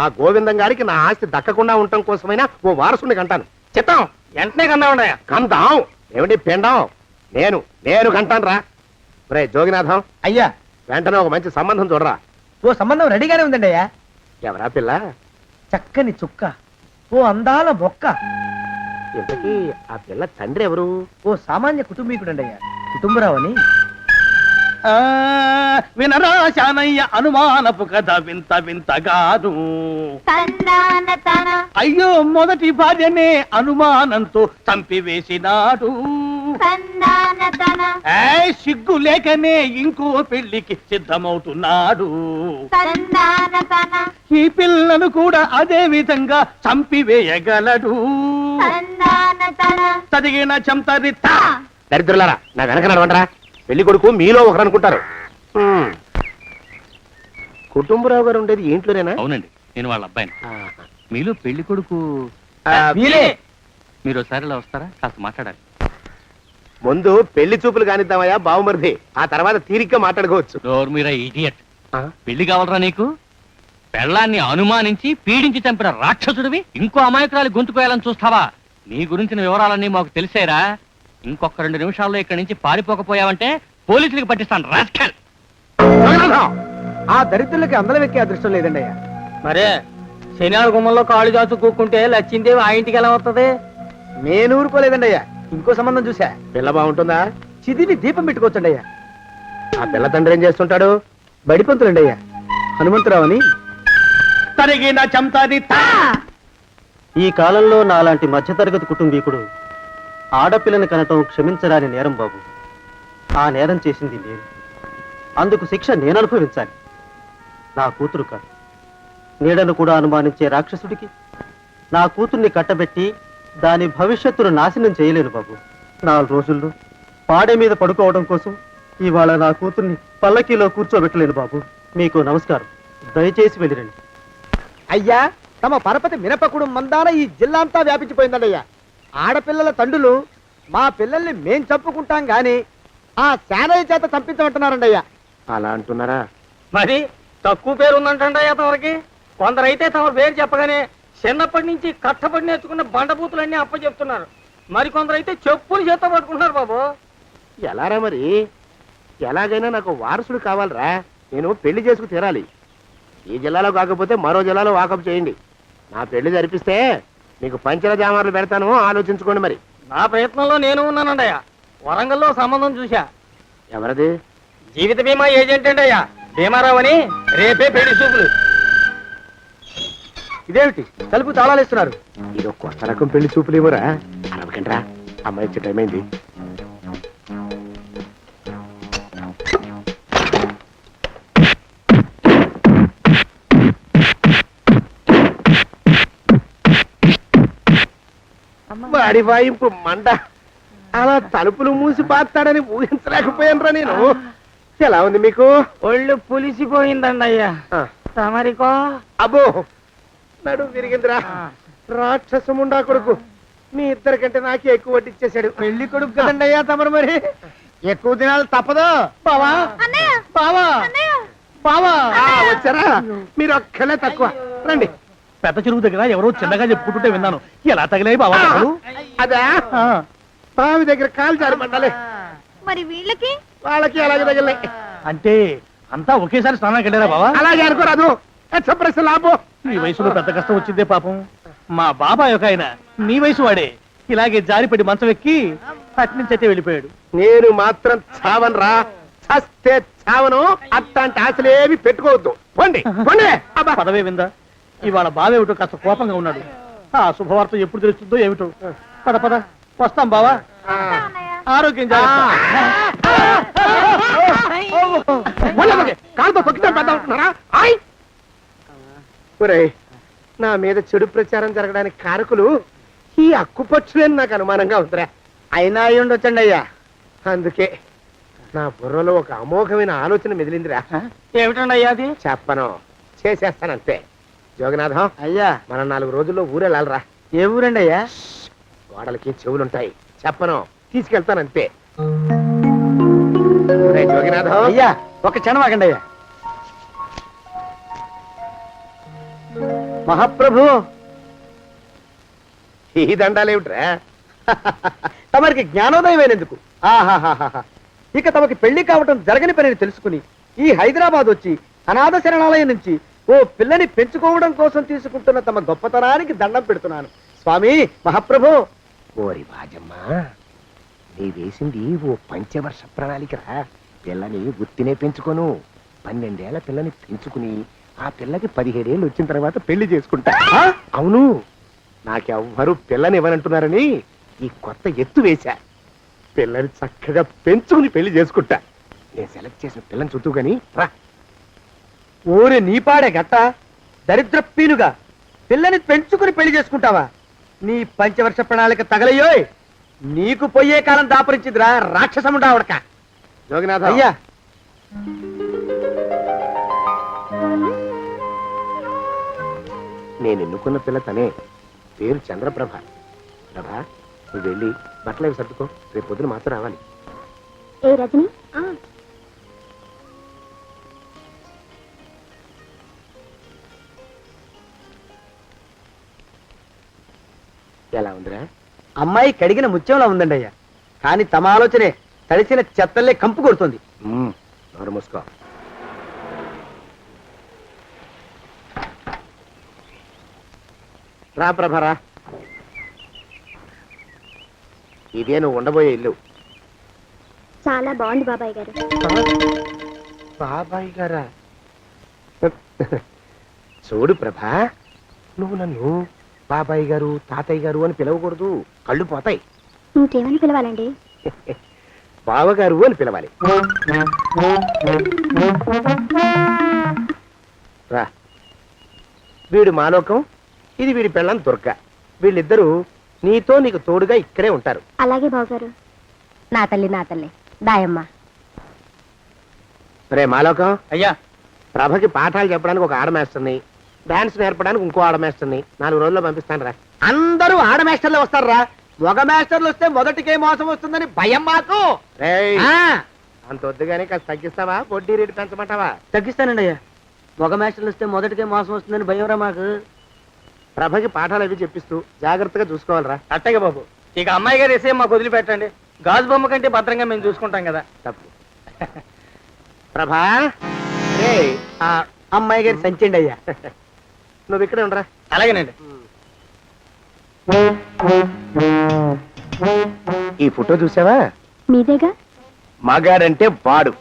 [SPEAKER 3] ఆ గోవిందం గారికి నా ఆస్తి దక్కకుండా ఉండటం కోసమైనా ఓ వారసుని కంటాను.
[SPEAKER 2] చిత్తం, వెంటనే కన్నామండయ్యా.
[SPEAKER 3] కందాం ఏమిటి పిండం? నేను కంటాను రా. రే జోగినాథం,
[SPEAKER 2] అయ్యా,
[SPEAKER 3] వెంటనే ఒక మంచి సంబంధం చూడరా.
[SPEAKER 2] ఓ సంబంధం రెడీగానే ఉందండి అయ్యా.
[SPEAKER 3] ఎవరా పిల్ల?
[SPEAKER 2] చక్కని చుక్క, ఓ అందాల బొక్క.
[SPEAKER 3] ఇంతకీ ఆ పిల్ల తండ్రి ఎవరు?
[SPEAKER 2] ఓ సామాన్య కుటుంబీకుడండి అయ్యా, కుటుంబరావు అని.
[SPEAKER 7] వినరా శానయ్య అనుమానపు కథ వింత వింతగాదు. అయ్యో మొదటి భార్యనే అనుమానంతో చంపివేసినాడు. సిగ్గు లేకనే ఇంకో పెళ్లికి సిద్ధమవుతున్నాడు. ఈ పిల్లను కూడా అదే విధంగా చంపివేయగలడు. చదివిన చంతరిత.
[SPEAKER 3] దరిద్రులారా, నా వెనక నడవండరా. పెళ్లి కొడుకు మీలో ఒకరు అనుకుంటారు. కుటుంబరావు గారు ఉండేది ఇంట్లోనేనా?
[SPEAKER 12] అవునండి, నేను వాళ్ళ అబ్బాయిని. మీలో పెళ్లి కొడుకు
[SPEAKER 2] మీరే.
[SPEAKER 12] మీరు ఒకసారి ఇలా వస్తారా? కాస్త మాట్లాడాలి.
[SPEAKER 3] ముందు పెళ్లి చూపులు కానిద్దామయ్యా బావుమరిది, ఆ తర్వాత తీరిగ్గా మాట్లాడుకోవచ్చు.
[SPEAKER 12] డోర్ మీరా ఇడియట్. పెళ్లి కావాలరా నీకు? పెళ్ళాన్ని అనుమానించి పీడించి చంపిన రాక్షసుడివి ఇంకో అమాయకురాలు గొంతుకోయాలని చూస్తావా? నీ గురించిన వివరాలన్నీ మాకు తెలిసేరా. ఇంకొక 2 నిమిషాల్లో ఇక్కడి నుంచి పారిపోకపోయావంటే పోలీసులకు పట్టిస్తాను. రాస్కల్.
[SPEAKER 2] ఆ దరిద్రులకి అందలం ఎక్కే అదృష్టం లేదండి అయ్యా. మరే శనివారం గుమ్మంలో కాళ్ళు చాచు కూక్కుంటే లచ్చిందేవి ఆ ఇంటికి ఎలా వస్తుంది? నేను ఊరుకోలేదండి అయ్యా, ఇంకో సంబంధం చూసా.
[SPEAKER 3] పిల్ల బాగుంటుందా?
[SPEAKER 2] చిదివి దీపం పెట్టుకోవచ్చండి అయ్యా.
[SPEAKER 3] ఆ పిల్ల తండ్రి ఏం చేస్తుంటాడు?
[SPEAKER 2] బడిపంతులండి అయ్యా, హనుమంతరావు అని.
[SPEAKER 7] తరిగిన చంతరిత.
[SPEAKER 10] ఈ కాలంలో నాలాంటి మధ్యతరగతి కుటుంబీకుడు ఆడపిల్లని కనటం క్షమించరాని నేరం బాబు. ఆ నేరం చేసింది నేను, అందుకు శిక్ష నేను అనుభవించాలి. నా కూతురు కాదు, నీడను కూడా అనుమానించే రాక్షసుడికి నా కూతుర్ని కట్టబెట్టి దాని భవిష్యత్తును నాశనం చేయలేను బాబు. 4 రోజుల్లో పాడే మీద పడుకోవడం కోసం ఇవాళ నా కూతుర్ని పల్లకీలో కూర్చోబెట్టలేను బాబు. మీకు నమస్కారం, దయచేసి వెళ్ళిరండి.
[SPEAKER 2] అయ్యా, తమ పరపతి మినపకుడు మందాన ఈ జిల్లా అంతా వ్యాపించిపోయిందండి అయ్యా. ఆడపిల్లల తండ్రులు మా పిల్లల్ని మేం చంపుకుంటాం గాని ఆ శానయ్య చేత చంపించమంటున్నారండి అయ్యా.
[SPEAKER 3] అలా అంటున్నారా?
[SPEAKER 2] మరి తక్కువ పేరు ఉందంటండి అయ్యా తమరికి. కొందరైతే తమ పేరు చెప్పగానే చిన్నప్పటి నుంచి కట్టబడి నేర్చుకున్న బండబూతులన్నీ అప్పచెప్తున్నారు. మరి కొందరైతే చెప్పులు చేత పట్టుకుంటున్నారు బాబు.
[SPEAKER 3] ఎలారా మరి? ఎలాగైనా నాకు వారసుడు కావాలరా. నేను పెళ్లి చేసుకు తీరాలి. ఈ జిల్లాలో కాకపోతే మరో జిల్లాలో వాకప్ చేయండి. నా పెళ్లి జరిపిస్తే మీకు పంచల జామార్లు పెడతాను, ఆలోచించుకోండి మరి.
[SPEAKER 2] నా ప్రయత్నంలో నేను ఉన్నానండయ్యా. వరంగల్లో సంబంధం చూశా.
[SPEAKER 3] ఎవరది?
[SPEAKER 2] జీవిత బీమా ఏజెంట్ అండి అయ్యా, భీమారావు అని. రేపే పెళ్లి చూపులు.
[SPEAKER 3] ఇదేమిటి తలుపు తాళాలు ఇస్తున్నారు? ఇది ఒక కొత్త రకం పెళ్లి చూపులేమోరా. అరవకండ్రా, అమ్మాయి వచ్చే టైం అయింది. వాడి వాయింపు మంట. అలా తలుపులు మూసి పాతాడని ఊహించలేకపోయానురా నేను. ఎలా ఉంది మీకు?
[SPEAKER 2] ఒళ్ళు పులిసిపోయిందండి అయ్యా. తమరికో?
[SPEAKER 3] అబ్బో, నడు విరిగిందిరా. రాక్షసముండా కొడుకు మీ ఇద్దరికంటే నాకే ఎక్కువ వడ్డిచ్చేశాడు.
[SPEAKER 2] పెళ్లి కొడుకు కదండి అయ్యా తమరు, మరి ఎక్కువ దినాలు తప్పదు. బావా బావా బావా,
[SPEAKER 3] వచ్చారా? మీరు ఒక్కలే తక్కువ. రండి.
[SPEAKER 2] పెద్ద చెరువు దగ్గర ఎవరో చిన్నగా చెప్పుకుంటుంటే విన్నాను. ఎలా తగిలాయి బావా?
[SPEAKER 3] అదా బావి దగ్గర కాలు జారి పడ్డాలే.
[SPEAKER 8] మరి వీళ్ళకి?
[SPEAKER 3] వాళ్ళకి అలాగే తగిలే.
[SPEAKER 2] అంటే అంతా ఒకేసారి స్నానానికి వెళ్ళారా బావా?
[SPEAKER 3] అలాగే అనుకోరాదు. ప్రశ్న లాభం.
[SPEAKER 2] ఈ వయసులో పెద్ద కష్టం వచ్చిందే పాపం. మా బాబాయ్ ఒక ఆయన నీ వయసు వాడే ఇలాగే జారిపడి మంచం ఎక్కి అట్నుంచి అయితే వెళ్ళిపోయాడు.
[SPEAKER 3] నేను మాత్రం చావను రా. చస్తే చావను. అట్లాంటి ఆశలేవి పెట్టుకోవద్దు. పోండి పోండి.
[SPEAKER 2] పదవే విందా, ఇవాళ బావేమిటో కాస్త కోపంగా ఉన్నాడు. ఆ శుభవార్త ఎప్పుడు తెలుస్తుందో ఏమిటో. పద పద, వస్తాం బావా. ఆరోగ్యం
[SPEAKER 3] కాలుతో తొక్కితే పెద్ద ఉంటున్నారా? నా మీద చెడు ప్రచారం జరగడానికి కారకులు ఈ అక్కుపచ్చులేని నాకు అనుమానంగా ఉందిరా.
[SPEAKER 2] అయినా అయి ఉండొచ్చండి అయ్యా.
[SPEAKER 3] అందుకే నా బుర్రలో ఒక అమోఘమైన ఆలోచన మెదిలిందిరా.
[SPEAKER 2] ఏమిటండి అయ్యా అది?
[SPEAKER 3] చెప్పను, చేసేస్తానంతే. జోగనాథం
[SPEAKER 2] అయ్యా,
[SPEAKER 3] మనం 4 రోజుల్లో ఊరెళ్ళాలరా.
[SPEAKER 2] ఏ ఊరండి అయ్యా?
[SPEAKER 3] గోడలకి చెవులుంటాయి. చెప్పను, తీసుకెళ్తానంతే. జోగినాథం
[SPEAKER 2] అయ్యా, ఒక క్షణం ఆగండి అయ్యా. మహాప్రభు,
[SPEAKER 3] ఈ దండాలేమిట్రా?
[SPEAKER 2] తమరికి జ్ఞానోదయమైనందుకు ఆహాహాహా. ఇక తమకి పెళ్లి కావటం జరగని పనిని తెలుసుకుని ఈ హైదరాబాద్ వచ్చి అనాథ శరణాలయం నుంచి ఓ పిల్లని పెంచుకోవడం కోసం తీసుకుంటున్న తమ గొప్పతనానికి దండం పెడుతున్నాను స్వామి. మహాప్రభు.
[SPEAKER 3] ఓరి బాజమ్మ, నీ వేసింది ఓ పంచవర్ష ప్రణాళికరా. పిల్లని గుర్తినే పెంచుకోను. 12 ఏళ్ల పిల్లని పెంచుకుని ఆ పిల్లకి 17 ఏళ్ళు వచ్చిన తర్వాత పెళ్లి చేసుకుంటా. అవును, నాకెవ్వరూ పిల్లని ఇవ్వనంటున్నారని ఈ కొత్త ఎత్తు వేశా. పిల్లని చక్కగా పెంచుకుని పెళ్లి చేసుకుంటా. నేను సెలెక్ట్ చేసిన పిల్లని చుట్టూ గాని రా.
[SPEAKER 2] ఊరి నీపాడే గట్ట దరిద్రపీనుగా పిల్లని పెంచుకుని పెళ్లి చేసుకుంటావా? నీ పంచవర్ష ప్రణాళిక తగలయ్యోయ్. నీకు పోయే కాలం దాపరించిందిరా రాక్షసముండావడక.
[SPEAKER 3] జోగినాథ
[SPEAKER 2] అయ్యా,
[SPEAKER 3] నేను ఎన్నుకున్న పిల్ల తనే. పేరు చంద్రప్రభ. ప్రభ, నువ్వు వెళ్ళి బట్టలు అవి సర్దుకో. రేపు పొద్దున మాత్రం రావాలి.
[SPEAKER 8] ఏ రజని?
[SPEAKER 3] ఎలా ఉందిరా?
[SPEAKER 2] అమ్మాయి కడిగిన ముత్యంలా ఉందండి అయ్యా. కానీ తమ ఆలోచనే తడిసిన చెత్తల్లే కంపు కొడుతుంది.
[SPEAKER 3] నోరు మూసుకో. రా ప్రభరా, ఇదే నువ్వు ఉండబోయే ఇల్లు.
[SPEAKER 8] చాలా బాగుంది బాబాయ్ గారు.
[SPEAKER 3] బాబాయ్ గారా? చూడు ప్రభా, నువ్వు నన్ను బాబాయ్ గారు తాతయ్య గారు అని పిలవకూడదు. కళ్ళు పోతాయి.
[SPEAKER 8] ఇంకేమని పిలవాలండి?
[SPEAKER 3] బావగారు అని పిలవాలి. రా. వీడు మాలోకం, ఇది వీడి పెళ్ళం దుర్గ. వీళ్ళిద్దరూ నీతో నీకు తోడుగా ఇక్కడే ఉంటారు.
[SPEAKER 8] అలాగే బావగారు.
[SPEAKER 9] నా తల్లి దాయమ్మ.
[SPEAKER 3] రే మాలోకం,
[SPEAKER 2] అయ్యా,
[SPEAKER 3] ప్రభకి పాఠాలు చెప్పడానికి ఒక ఆడమేస్టర్ని, డాన్స్ నేర్పడానికి ఇంకో ఆడమేస్టర్ని 4 రోజుల్లో పంపిస్తాను రా.
[SPEAKER 2] అందరూ ఆడ మాస్టర్లు వస్తారా? మగ మాస్టర్లు వస్తే మొదటికే మోసం వస్తుందని భయం మాకు.
[SPEAKER 3] అంత వద్దుగానే కాస్త తగ్గిస్తావా? వడ్డీ రేటు పెంచమంటావా?
[SPEAKER 2] తగ్గిస్తానండి అయ్యా. మగ మాస్టర్లు వస్తే మొదటికే మోసం వస్తుందని భయంరా మాకు.
[SPEAKER 3] ప్రభకి పాఠాలు అవి చెప్పిస్తూ జాగ్రత్తగా చూసుకోవాలరా.
[SPEAKER 2] అట్టగే బాబు. ఇక అమ్మాయి గారు వేసే మాకు వదిలిపెట్టండి. గాజు బొమ్మ కంటే భద్రంగా మేము చూసుకుంటాం కదా.
[SPEAKER 3] తప్పు. ప్రభా రే
[SPEAKER 2] అమ్మాయి గారి సంచండి అయ్యా.
[SPEAKER 3] నువ్వు ఇక్కడే ఉండరా.
[SPEAKER 2] అలాగేనండి.
[SPEAKER 3] ఈ ఫోటో చూసావా?
[SPEAKER 8] మీదేగా.
[SPEAKER 3] మగాడంటే వాడు.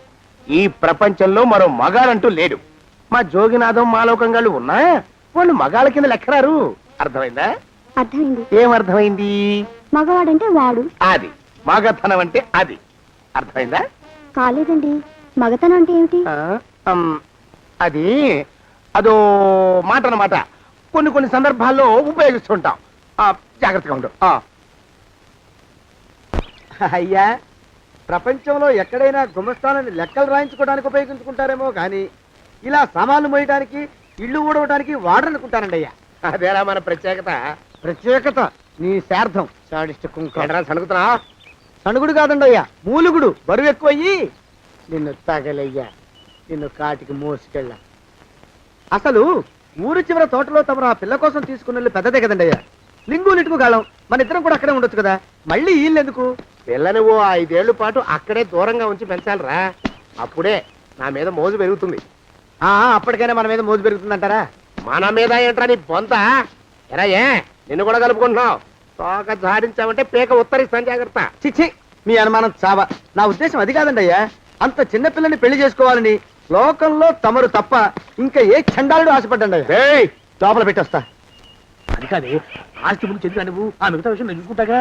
[SPEAKER 3] ఈ ప్రపంచంలో మరో మగాడంటూ లేడు. మా జోగినాథం మాలోకంగాళ్ళు ఉన్నా వాళ్ళు మగాళ్ళ కింద లెక్కరారు. అర్థమైందా?
[SPEAKER 8] అర్థమైంది.
[SPEAKER 3] ఏమర్థమైంది?
[SPEAKER 8] మగవాడంటే వాడు.
[SPEAKER 3] అది మగతనం అంటే అది. అర్థమైందా?
[SPEAKER 8] కాలేదండి. మగతనం అంటే ఏమిటి?
[SPEAKER 3] అది అదో మాట అన్నమాట. కొన్ని కొన్ని సందర్భాల్లో ఉపయోగిస్తుంటాం. జాగ్రత్తగా ఉండు.
[SPEAKER 2] అయ్యా, ప్రపంచంలో ఎక్కడైనా గుమస్థానాన్ని లెక్కలు రాయించుకోవడానికి ఉపయోగించుకుంటారేమో కానీ ఇలా సామాన్లు మోయడానికి, ఇల్లు ఊడవడానికి వాడరనుకుంటానండి అయ్యా.
[SPEAKER 3] అదేరా మన ప్రత్యేకత.
[SPEAKER 2] ప్రత్యేకత నీ శార్థం.
[SPEAKER 3] సణుగుతున్నా?
[SPEAKER 2] సణుగుడు కాదండి అయ్యా, మూలుగుడు. బరువు ఎక్కువయ్యి
[SPEAKER 3] నిన్ను తగలయ్యా, నిన్ను కాటికి మోసుకెళ్ళా.
[SPEAKER 2] అసలు ఊరు చివర తోటలో తమరు ఆ పిల్ల కోసం తీసుకున్న పెద్దదే కదండి అయ్యా. లింగు లిటుకు గాలం. మన ఇద్దరం కూడా అక్కడే ఉండొచ్చు కదా, మళ్ళీ వీళ్ళు ఎందుకు?
[SPEAKER 3] పిల్లని ఓ 5 ఏళ్ల పాటు అక్కడే దూరంగా ఉంచి పెంచాలిరా. అప్పుడే నా మీద మోజు పెరుగుతుంది.
[SPEAKER 2] అప్పటికైనా మన మీద మోజు పెరుగుతుందంటారా?
[SPEAKER 3] మన మీద ఏంట్రా నీ బొంత? ఎరా ఏ నిన్ను కూడా కలుపుకుంటున్నావు. తోక జాడించావంటే పేక ఉత్తరిస్తాను, జాగ్రత్త.
[SPEAKER 2] చిచ్చి, మీ అనుమానం చావా. నా ఉద్దేశం అది కాదండి అయ్యా. అంత చిన్న పిల్లని పెళ్లి చేసుకోవాలని లోకంలో తమరు తప్ప ఇంకా ఏ చండాలుడు ఆశపడ్డండి అయ్యా. లోపల పెట్టొస్తా.
[SPEAKER 3] అది కాదు, ఆస్తి ముందు చెందుతా నువ్వు. ఆ మిగతా విషయం నేను చూసుకుంటాగా.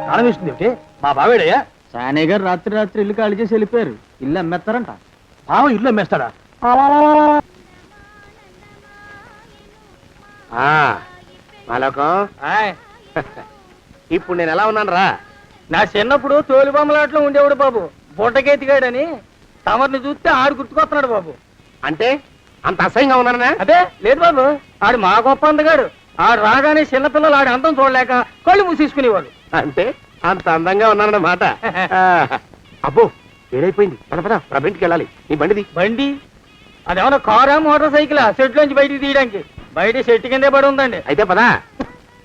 [SPEAKER 3] తాళం వేస్తుంది ఏమిటి? మా బావేడయ్యా.
[SPEAKER 10] సానే గారు రాత్రి ఇల్లు ఖాళీ చేసి వెళ్ళిపోయారు. ఇల్లు అమ్మేస్తారంట.
[SPEAKER 3] బావ ఇల్లు అమ్మేస్తాడా? మాలోకం, ఇప్పుడు నేను ఎలా ఉన్నాను రా?
[SPEAKER 2] నా చిన్నప్పుడు తోలు బొమ్మలాట్లో ఉండేవాడు బాబు, బుట్టకెత్తిగాడని. తమరిని చూస్తే ఆడు గుర్తుకొస్తున్నాడు బాబు.
[SPEAKER 3] అంటే అంత అసహ్యంగా ఉన్నానా?
[SPEAKER 2] అదే లేదు బాబు, ఆడు మా గొప్ప అందగాడు. ఆడు రాగానే చిన్నపిల్లలు ఆడి అందం చూడలేక కళ్ళు మూసేసుకునేవాడు.
[SPEAKER 3] అంటే అంత అందంగా ఉన్నానన్నమాట. అబ్బో ఏడైపోయింది. పద పద, ప్రభింటికి వెళ్ళాలి. నీ బండిది.
[SPEAKER 2] బండి అదేమన్నా కారా మోటార్ సైకిలా షెడ్ లోంచి బయటికి తీయడానికి? బయట షెట్ కిందే పడి ఉందండి.
[SPEAKER 3] అయితే పదా.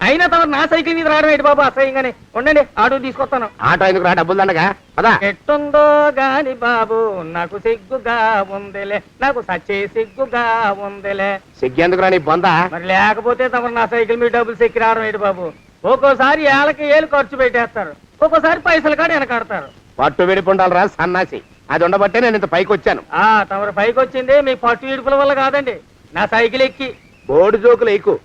[SPEAKER 2] అయినా తమరు నా సైకిల్ మీద రావడం ఏంటి బాబు అసహ్యంగానే. ఉండండి, ఆటో తీసుకొస్తాను.
[SPEAKER 3] ఆటో ఎందుకు రా, డబ్బులు దండగా. పదా.
[SPEAKER 2] ఎట్టుందో గాని బాబు నాకు సిగ్గుగా ఉందిలే, నాకు సచ్చే సిగ్గుగా ఉందిలే.
[SPEAKER 3] సిగ్గెందుకు రా నీ బొంద?
[SPEAKER 2] మరి లేకపోతే తమరు నా సైకిల్ మీద డబ్బులు సెక్కి రావడం ఏంటి బాబు? ఒక్కోసారి ఏళ్ళకి ఏళ్ళు ఖర్చు పెట్టేస్తారు, ఒక్కోసారి పైసలు కాడ వెనకాడతారు.
[SPEAKER 3] పట్టు విడిపుండాలి రా సన్నాసి. అది ఉండబట్టే నేను ఇంత పైకి వచ్చాను.
[SPEAKER 2] తమరు పైకి వచ్చింది మీ పట్టు ఇడుపుల వల్ల కాదండి, నా సైకిల్ ఎక్కి.
[SPEAKER 3] బోర్డు జోకులు ఎక్కువ.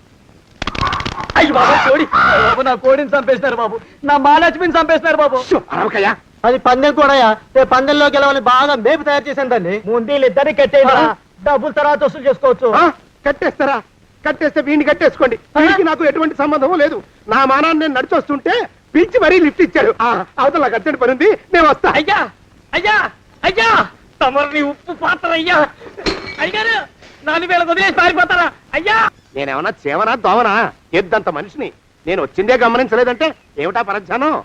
[SPEAKER 2] అయ్యి బాబు, కోడి బాబు, నా కోడిని చంపేస్తున్నారు బాబు, నా మహాలక్ష్మిని చంపేస్తున్నారు బాబు.
[SPEAKER 3] అరవకయ్యా.
[SPEAKER 10] అది పందెం కూడా. పందెంలో గెలవని బాగా మేపు తయారు చేశాను దాన్ని.
[SPEAKER 2] ముందు వీళ్ళిద్దరిని కట్టేయరా, డబ్బులు తర్వాత వసూలు చేసుకోవచ్చు.
[SPEAKER 3] కట్టేస్తారా? కట్టేస్తే వీడిని కట్టేసుకోండి. వీడికి నాకు ఎటువంటి సంబంధం లేదు. నా మానాన్ని నేను నడిచొస్తుంటే పిలిచి మరీ లిఫ్ట్ ఇచ్చాడు. అవతల నాకు అర్జెంట్ పని ఉంది, నేను వస్తా.
[SPEAKER 2] అయ్యా అయ్యా అయ్యా, తమరిని ఉప్పు పాత్ర అయ్యా. అయ్యారు నాలుగు వేల వదిలేసి పారిపోతారా అయ్యా?
[SPEAKER 3] నేనేమన్నా చేవనా దోవనా? ఎద్దంత మనిషిని. నేను వచ్చిందే గమనించలేదంటే ఏమిటా పరధ్యానం?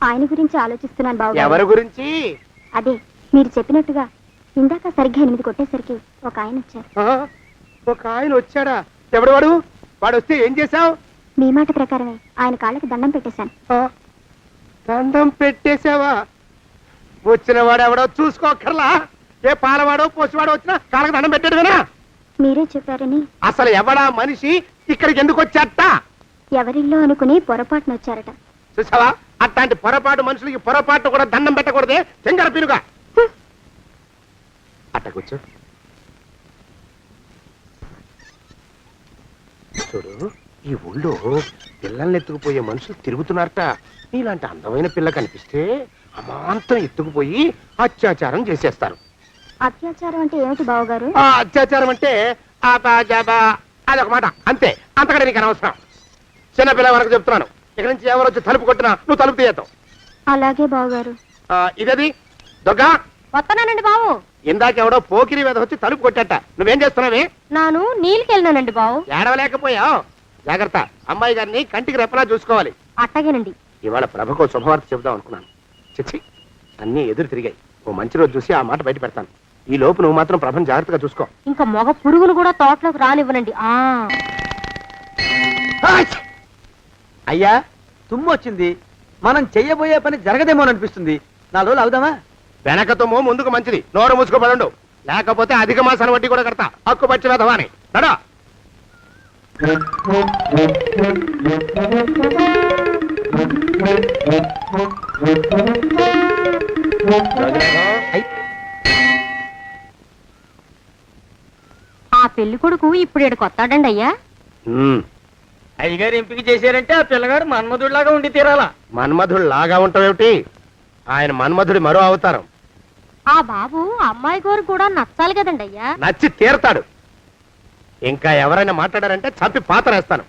[SPEAKER 8] ఆయన గురించి ఆలోచిస్తున్నాను బాబు.
[SPEAKER 3] ఎవరి గురించి?
[SPEAKER 8] అదే మీరు చెప్పినట్టుగా ఇందాక సరిగ్గా 8 కొట్టేసరికి ఒక ఆయన వచ్చారు.
[SPEAKER 3] ఒక ఆయన వచ్చాడా? ఎవడు వాడు? వాడు వస్తే ఏం చేశావు?
[SPEAKER 8] మీ మాట ప్రకారమే ఆయన కాళ్ళకి దండం పెట్టేశాను.
[SPEAKER 3] దండం పెట్టేశావా? వచ్చిన వాడు ఎవడో చూసుకోకర్లా. ఏ పాలవాడో పోసివాడో వచ్చినా కాళ్ళకి దండం పెట్టాడువేనా?
[SPEAKER 8] మీరే చెప్పారని.
[SPEAKER 3] అసలు ఎవడా మనిషి ఇక్కడికి ఎందుకు వచ్చాట?
[SPEAKER 8] ఎవరిల్లో అనుకుని పొరపాటున వచ్చారట.
[SPEAKER 3] చూసావా, అట్లాంటి పొరపాటు మనుషులకి పొరపాటు కూడా దండం పెట్టకూడదే. చెంగర పిరుగా అట్టకొచ్చు. చూడు, ఈ ఊళ్ళో పిల్లల్ని ఎత్తుకుపోయే మనుషులు తిరుగుతున్నారట. నీలాంటి అందమైన పిల్ల కనిపిస్తే అమాంతం ఎత్తుకుపోయి అత్యాచారం చేసేస్తారు.
[SPEAKER 8] అత్యాచారం అంటే ఏమిటి బావగారు?
[SPEAKER 3] అత్యాచారం అంటే అదొక మాట అంతే. అంతకంటే నీకు అనవసరం. చిన్నపిల్ల వరకు చెప్తున్నాను. ఇక్కడ నుంచి ఎవరు వచ్చి తలుపు కొట్టినా నువ్వు తలుపు తీయతావు.
[SPEAKER 8] అలాగే బావగారు.
[SPEAKER 3] ఇదది దొంగ.
[SPEAKER 9] వస్తున్నానండి బావు.
[SPEAKER 3] ఇందాకెవడో పోకిరి మీద వచ్చి తలుపు కొట్టట. నువ్వేం చేస్తున్నావే?
[SPEAKER 9] నాను నీళ్ళకెళ్ళినానండి బావు.
[SPEAKER 3] ఏడవలేకపోయావు. జాగ్రత్త, అమ్మాయి గారిని కంటికి రెప్పలా చూసుకోవాలి.
[SPEAKER 9] అట్టగేనండి.
[SPEAKER 3] ఇవాళ ప్రభకు శుభవార్త చెబుదాం అనుకున్నాను. చిచ్చి, అన్నీ ఎదురు తిరిగాయి. ఓ మంచి రోజు చూసి ఆ మాట బయట పెడతాను. ఈ లోపు నువ్వు మాత్రం ప్రభను జాగ్రత్తగా చూసుకో.
[SPEAKER 9] ఇంకా మగ పురుగును కూడా తోటలోకి రానివ్వనండి.
[SPEAKER 2] అయ్యా, తుమ్ము వచ్చింది. మనం చెయ్యబోయే పని జరగదేమో అనిపిస్తుంది. 4 రోజులు అవుదామా?
[SPEAKER 3] వెనక తుమ్ము ముందుకు మంచిది, నోరు మూసుకోబడండు, లేకపోతే అధిక మాసాల వడ్డీ కూడా కడతా. హక్కు పచ్చి వెధవాని నడా.
[SPEAKER 9] ఆ పెళ్లి కొడుకు ఇప్పుడు ఇక్కడికి వస్తాడండి అయ్యా.
[SPEAKER 2] అయ్యగారు ఎంపిక చేశారంటే ఆ పిల్లగాడు మన్మధుడిలాగా ఉండి తీరాలా.
[SPEAKER 3] మన్మధుడు లాగా ఉంటావేమిటి? ఆయన మన్మధుడి మరో అవతారం.
[SPEAKER 9] ఆ బాబు అమ్మాయి గారు కూడా నచ్చాలి కదండి అయ్యా.
[SPEAKER 3] నచ్చి తీరతాడు. ఇంకా ఎవరైనా మాట్లాడారంటే చంపి పాతరేస్తాను.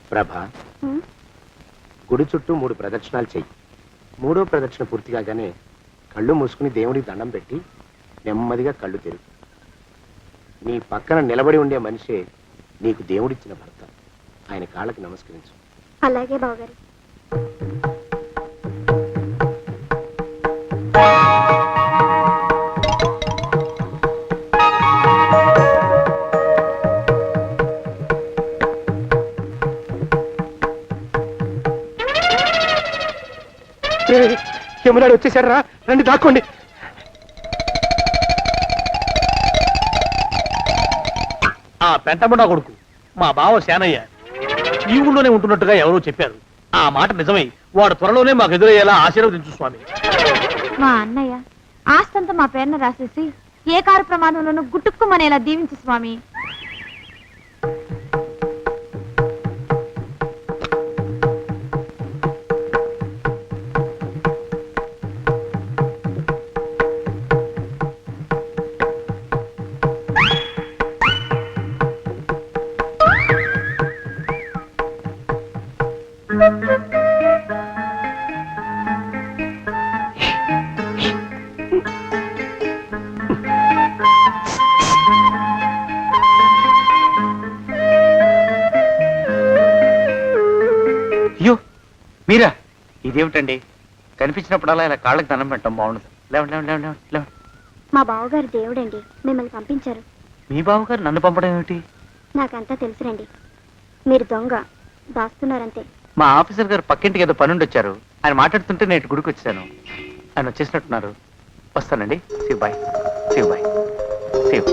[SPEAKER 3] ప్రభా, గుడి చుట్టూ 3 ప్రదక్షిణాలు చెయ్యి. 3వ ప్రదక్షిణ పూర్తి కాగానే కళ్ళు మూసుకుని దేవుడికి దండం పెట్టి నెమ్మదిగా కళ్ళు తెరుగు. నీ పక్కన నిలబడి ఉండే మనిషే నీకు దేవుడిచ్చిన భర్త. ఆయన కాళ్ళకి నమస్కరించు.
[SPEAKER 8] అలాగే బావగారు.
[SPEAKER 3] యమునాడు వచ్చేసాడు రా, రండి దాక్కోండి.
[SPEAKER 2] ఆ పెంటబుడ్డ కొడుకు మా బావ శానయ్య ఈ ఊళ్ళోనే ఉంటున్నట్టుగా ఎవరో చెప్పారు. ఆ మాట నిజమై వాడు త్వరలోనే మాకు ఎదురయ్యేలా ఆశీర్వదించు స్వామి.
[SPEAKER 8] మా అన్నయ్య ఆస్తంతా మా పేరున రాసేసి ఏ కారు ప్రమాదంలోనూ గుట్టుక్కుమనేలా దీవించు స్వామి.
[SPEAKER 11] అయ్యో మీరా? ఇదేమిటండి, కనిపించినప్పుడల్లా ఇలా కాళ్ళకి దండం పెట్టడం బాగుండదు. లేవండి లేవండి లేవండి లేవండి.
[SPEAKER 8] మా బావగారు దేవుడండి, మిమ్మల్ని పంపించారు.
[SPEAKER 11] మీ బావగారు నన్ను పంపడం ఏమిటి?
[SPEAKER 8] నాకంతా తెలుసురండి. మీరు దొంగ దాస్తున్నారంతే.
[SPEAKER 11] మా ఆఫీసర్ గారు పక్కింటికి ఏదో పనుండి వచ్చారు. ఆయన మాట్లాడుతుంటే నేను గుడికి వచ్చాను. ఆయన వచ్చేసినట్టున్నారు. వస్తానండి. Shiv bye, Shiv bye, Shiv.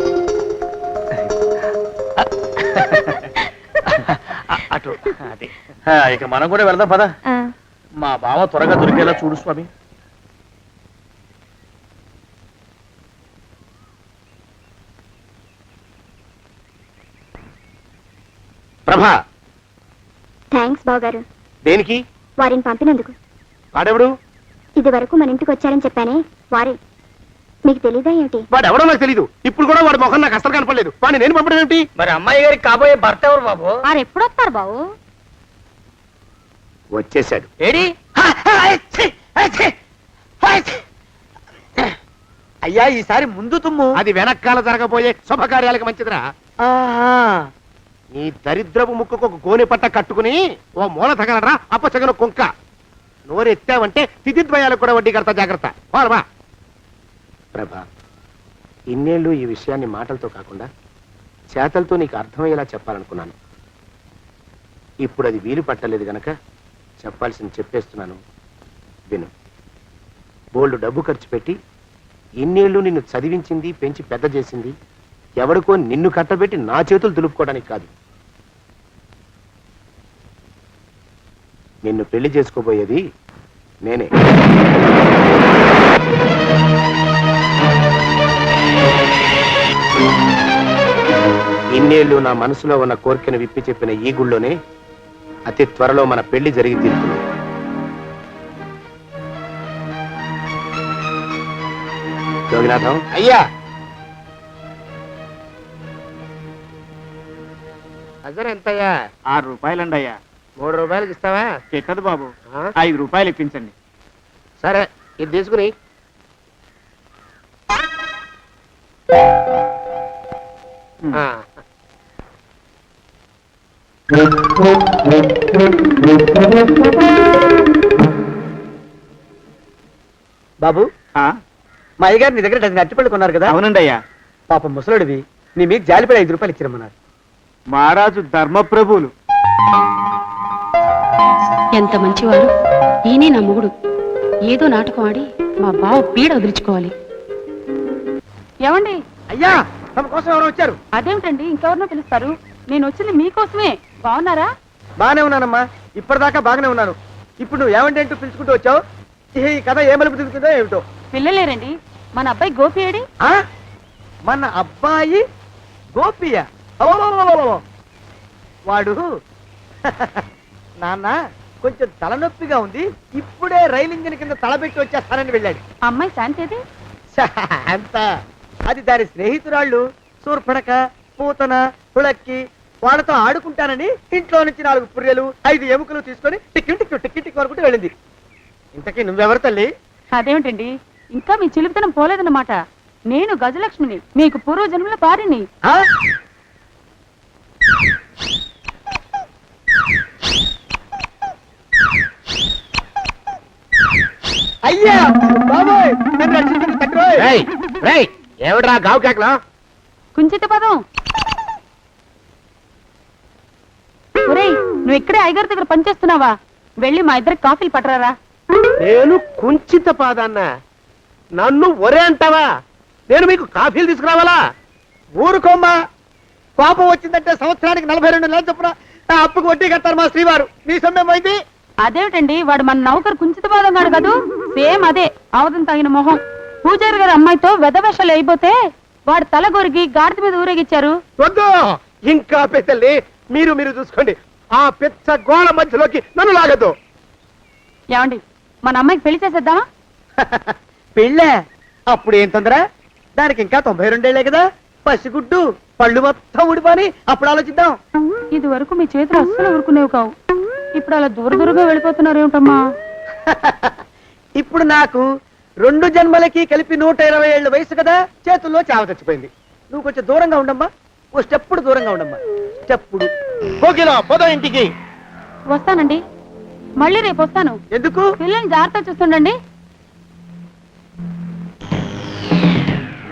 [SPEAKER 11] అటు అదే.
[SPEAKER 2] ఇక మనం కూడా వెళ్దాం పదా. మా బావ త్వరగా దొరికేలా చూడు స్వామి.
[SPEAKER 3] ప్రభా,
[SPEAKER 8] థ్యాంక్స్ బావగారు.
[SPEAKER 3] దేనికి?
[SPEAKER 8] వారిని పంపినందుకు.
[SPEAKER 3] వాడెవడు?
[SPEAKER 8] ఇది వరకు మన ఇంటికి వచ్చారని చెప్పానే వారే. మీకు తెలీదా ఏమిటి?
[SPEAKER 3] వాడెవడో నాకు తెలీదు. ఇప్పుడు కూడా వాడి మొహం నాకు అసలు కనపడలేదు. వాడిని నేను పంపడం ఏమిటి?
[SPEAKER 2] మరి అమ్మాయి గారికి కాబోయే భర్త ఎవరు బాబు?
[SPEAKER 9] వారు ఎప్పుడు వస్తారు బాబు?
[SPEAKER 3] వచ్చేసాడు.
[SPEAKER 2] ఏడి?
[SPEAKER 7] అయ్యా ఈసారి ముందు తుమ్ము.
[SPEAKER 3] అది వెనకాల జరగబోయే శుభకార్యాలకు మంచిదిరా. నీ దరిద్రపు ముక్కుకు ఒక గోనె పట్ట కట్టుకుని ఓ మూల తగలరా అప్పచగన కుంక. నోరెత్తావంటే తిథిద్వయాలకు కూడా వడ్డీ కడతా, జాగ్రత్త. వారమా ప్రభా, ఇన్నేళ్ళు ఈ విషయాన్ని మాటలతో కాకుండా చేతలతో నీకు అర్థమయ్యేలా చెప్పాలనుకున్నాను. ఇప్పుడు అది వీలు పట్టలేదు గనక చెప్పాల్సింది చెప్పేస్తున్నాను, విను. బోల్డు డబ్బు ఖర్చు పెట్టి ఇన్నేళ్ళు నిన్ను చదివించింది, పెంచి పెద్ద చేసింది ఎవడికో నిన్ను కట్టబెట్టి నా చేతులు దులుపుకోవడానికి కాదు. నిన్ను పెళ్లి చేసుకోబోయేది నేనే. ఇన్నేళ్ళు నా మనసులో ఉన్న కోరికను విప్పి చెప్పిన ఈ గుళ్ళోనే అతి త్వరలో మన పెళ్లి జరిగి తీరుతుంది. యోగినాథం అయ్యా, అజర్ ఎంతయ్యా?
[SPEAKER 11] 6 రూపాయలండి అయ్యా.
[SPEAKER 3] 3 రూపాయలకి ఇస్తావా?
[SPEAKER 11] చెక్కదు బాబు, 5 రూపాయలు ఇప్పించండి.
[SPEAKER 3] సరే, ఇది తీసుకుని.
[SPEAKER 7] బాబు, మా అయ్యగారు నీ దగ్గర డజన్ అరటిపళ్ళు కొన్నారు కదా?
[SPEAKER 11] అవునండి అయ్యా.
[SPEAKER 7] పాపం ముసలుడివి, నీ మీకు జాలిపడి 5 రూపాయలు ఇచ్చిరమ్మన్నారు.
[SPEAKER 11] మహారాజు ధర్మప్రభువులు.
[SPEAKER 9] ఎంత మంచివాడు ఈయనే నా మొగుడు. ఏదో నాటకం ఆడి మా బావ పీడ వదిలించుకోవాలి. ఏమండి?
[SPEAKER 7] అయ్యా, తమ కోసం ఎవరు వచ్చారు?
[SPEAKER 9] అదేమిటండి ఇంకెవరినో పిలుస్తారు? నేను వచ్చింది మీకోసమే. బాగున్నారా?
[SPEAKER 7] బాగానే ఉన్నానమ్మా, ఇప్పటిదాకా బాగానే ఉన్నాను. ఇప్పుడు నువ్వు ఏమంటే అంటూ పిలుచుకుంటూ వచ్చావు. ఈ కథ ఏ మలుపు తిరుగుతుందో ఏమిటో.
[SPEAKER 9] పిల్లలేరండి. మన అబ్బాయి గోపి ఏడి?
[SPEAKER 7] మన అబ్బాయి గోపియ? వాడు నాన్న కొంచెం తలనొప్పిగా ఉంది, ఇప్పుడే రైలు ఇంజిన్ కింద తలబెట్టి వచ్చేస్తానని వెళ్ళాడు.
[SPEAKER 9] అమ్మాయి శాంతి
[SPEAKER 7] అంత అది దాని స్నేహితురాళ్ళు సూర్పడక, పూతన, పుళక్కి వాళ్ళతో ఆడుకుంటానని ఇంట్లో నుంచి 4 పుర్రెలు 5 ఎముకలు తీసుకొని టిక్కి టిక్కి టిక్కి టిక్కి వరకు వెళ్ళింది. ఇంతకీ నువ్వెవరు తల్లి?
[SPEAKER 9] అదేమిటండి ఇంకా మీ చిలుపుతనం పోలేదన్నమాట. నేను గజలక్ష్మిని, మీకు పూర్వజన్మల పారిని.
[SPEAKER 7] అయ్యా బాబోయ్, నన్ను రక్షించండి తండ్రోయ్.
[SPEAKER 3] ఏమిట్రా గావు కేకలో?
[SPEAKER 9] కుంచిత పదం. ఒరేయ్, నువ్వు ఇక్కడే అయ్యగారి దగ్గర పనిచేస్తున్నావా? వెళ్ళి మా ఇద్దరికి కాఫీలు పట్టరారా.
[SPEAKER 3] నేను కుంచిత పాదాన్న, నన్ను ఒరే అంటావా? నేను మీకు కాఫీలు తీసుకురావాలా?
[SPEAKER 7] ఊరుకోమ్మా, కోపం వచ్చిందంటే సంవత్సరానికి 42 నెలలు చొప్పున అప్పుకు వడ్డీ కట్టారు మా శ్రీవారు. నీ సొమ్మేం పోయింది?
[SPEAKER 9] అదేమిటండి, వాడు మన నౌకరు కుంచిత పాదం గాడు కదూ. సేమ్ అదే, అవధం తగిన మొహం. పూజారి గారి అమ్మాయితో వెధవేషాలు అయిపోతే వాడు తల గొరిగి గాడిద మీద ఊరేగిచ్చారు.
[SPEAKER 3] వద్దు, ఇంకా పెద్దల్ని మీరు చూసుకోండి. ఆ పెద్ద గోళ మధ్యలోకి నన్ను లాగద్దు.
[SPEAKER 9] ఏమండి, మన అమ్మాయికి పెళ్లి చేసేద్దామా?
[SPEAKER 7] పెళ్ళే? అప్పుడు ఏం తొందర? దానికి ఇంకా 92 ఏళ్లే కదా. పసిగుడ్డు పళ్ళు మొత్తం ఊడిపోని అప్పుడు ఆలోచిద్దాం.
[SPEAKER 9] ఇది వరకు మీ చేతులు అస్సలు ఊరుకునేవి కావు. ఇప్పుడు అలా దూరంగా వెళ్ళిపోతున్నారు ఏమిటమ్మా?
[SPEAKER 7] ఇప్పుడు నాకు 2 జన్మలకి కలిపి 120 ఏళ్ళ వయసు కదా, చేతుల్లో చావ చచ్చిపోయింది. నువ్వు కొంచెం దూరంగా ఉండమ్మా, ఓ స్టెప్పుడు దూరంగా ఉండమ్మా. స్టెప్పుడు
[SPEAKER 3] పోకిలో పోదా ఇంటికి.
[SPEAKER 9] వస్తానండి, మళ్ళీ రేపు వస్తాను.
[SPEAKER 7] ఎందుకు?
[SPEAKER 9] పిల్లల్ని జాగ్రత్త చూస్తుండండి.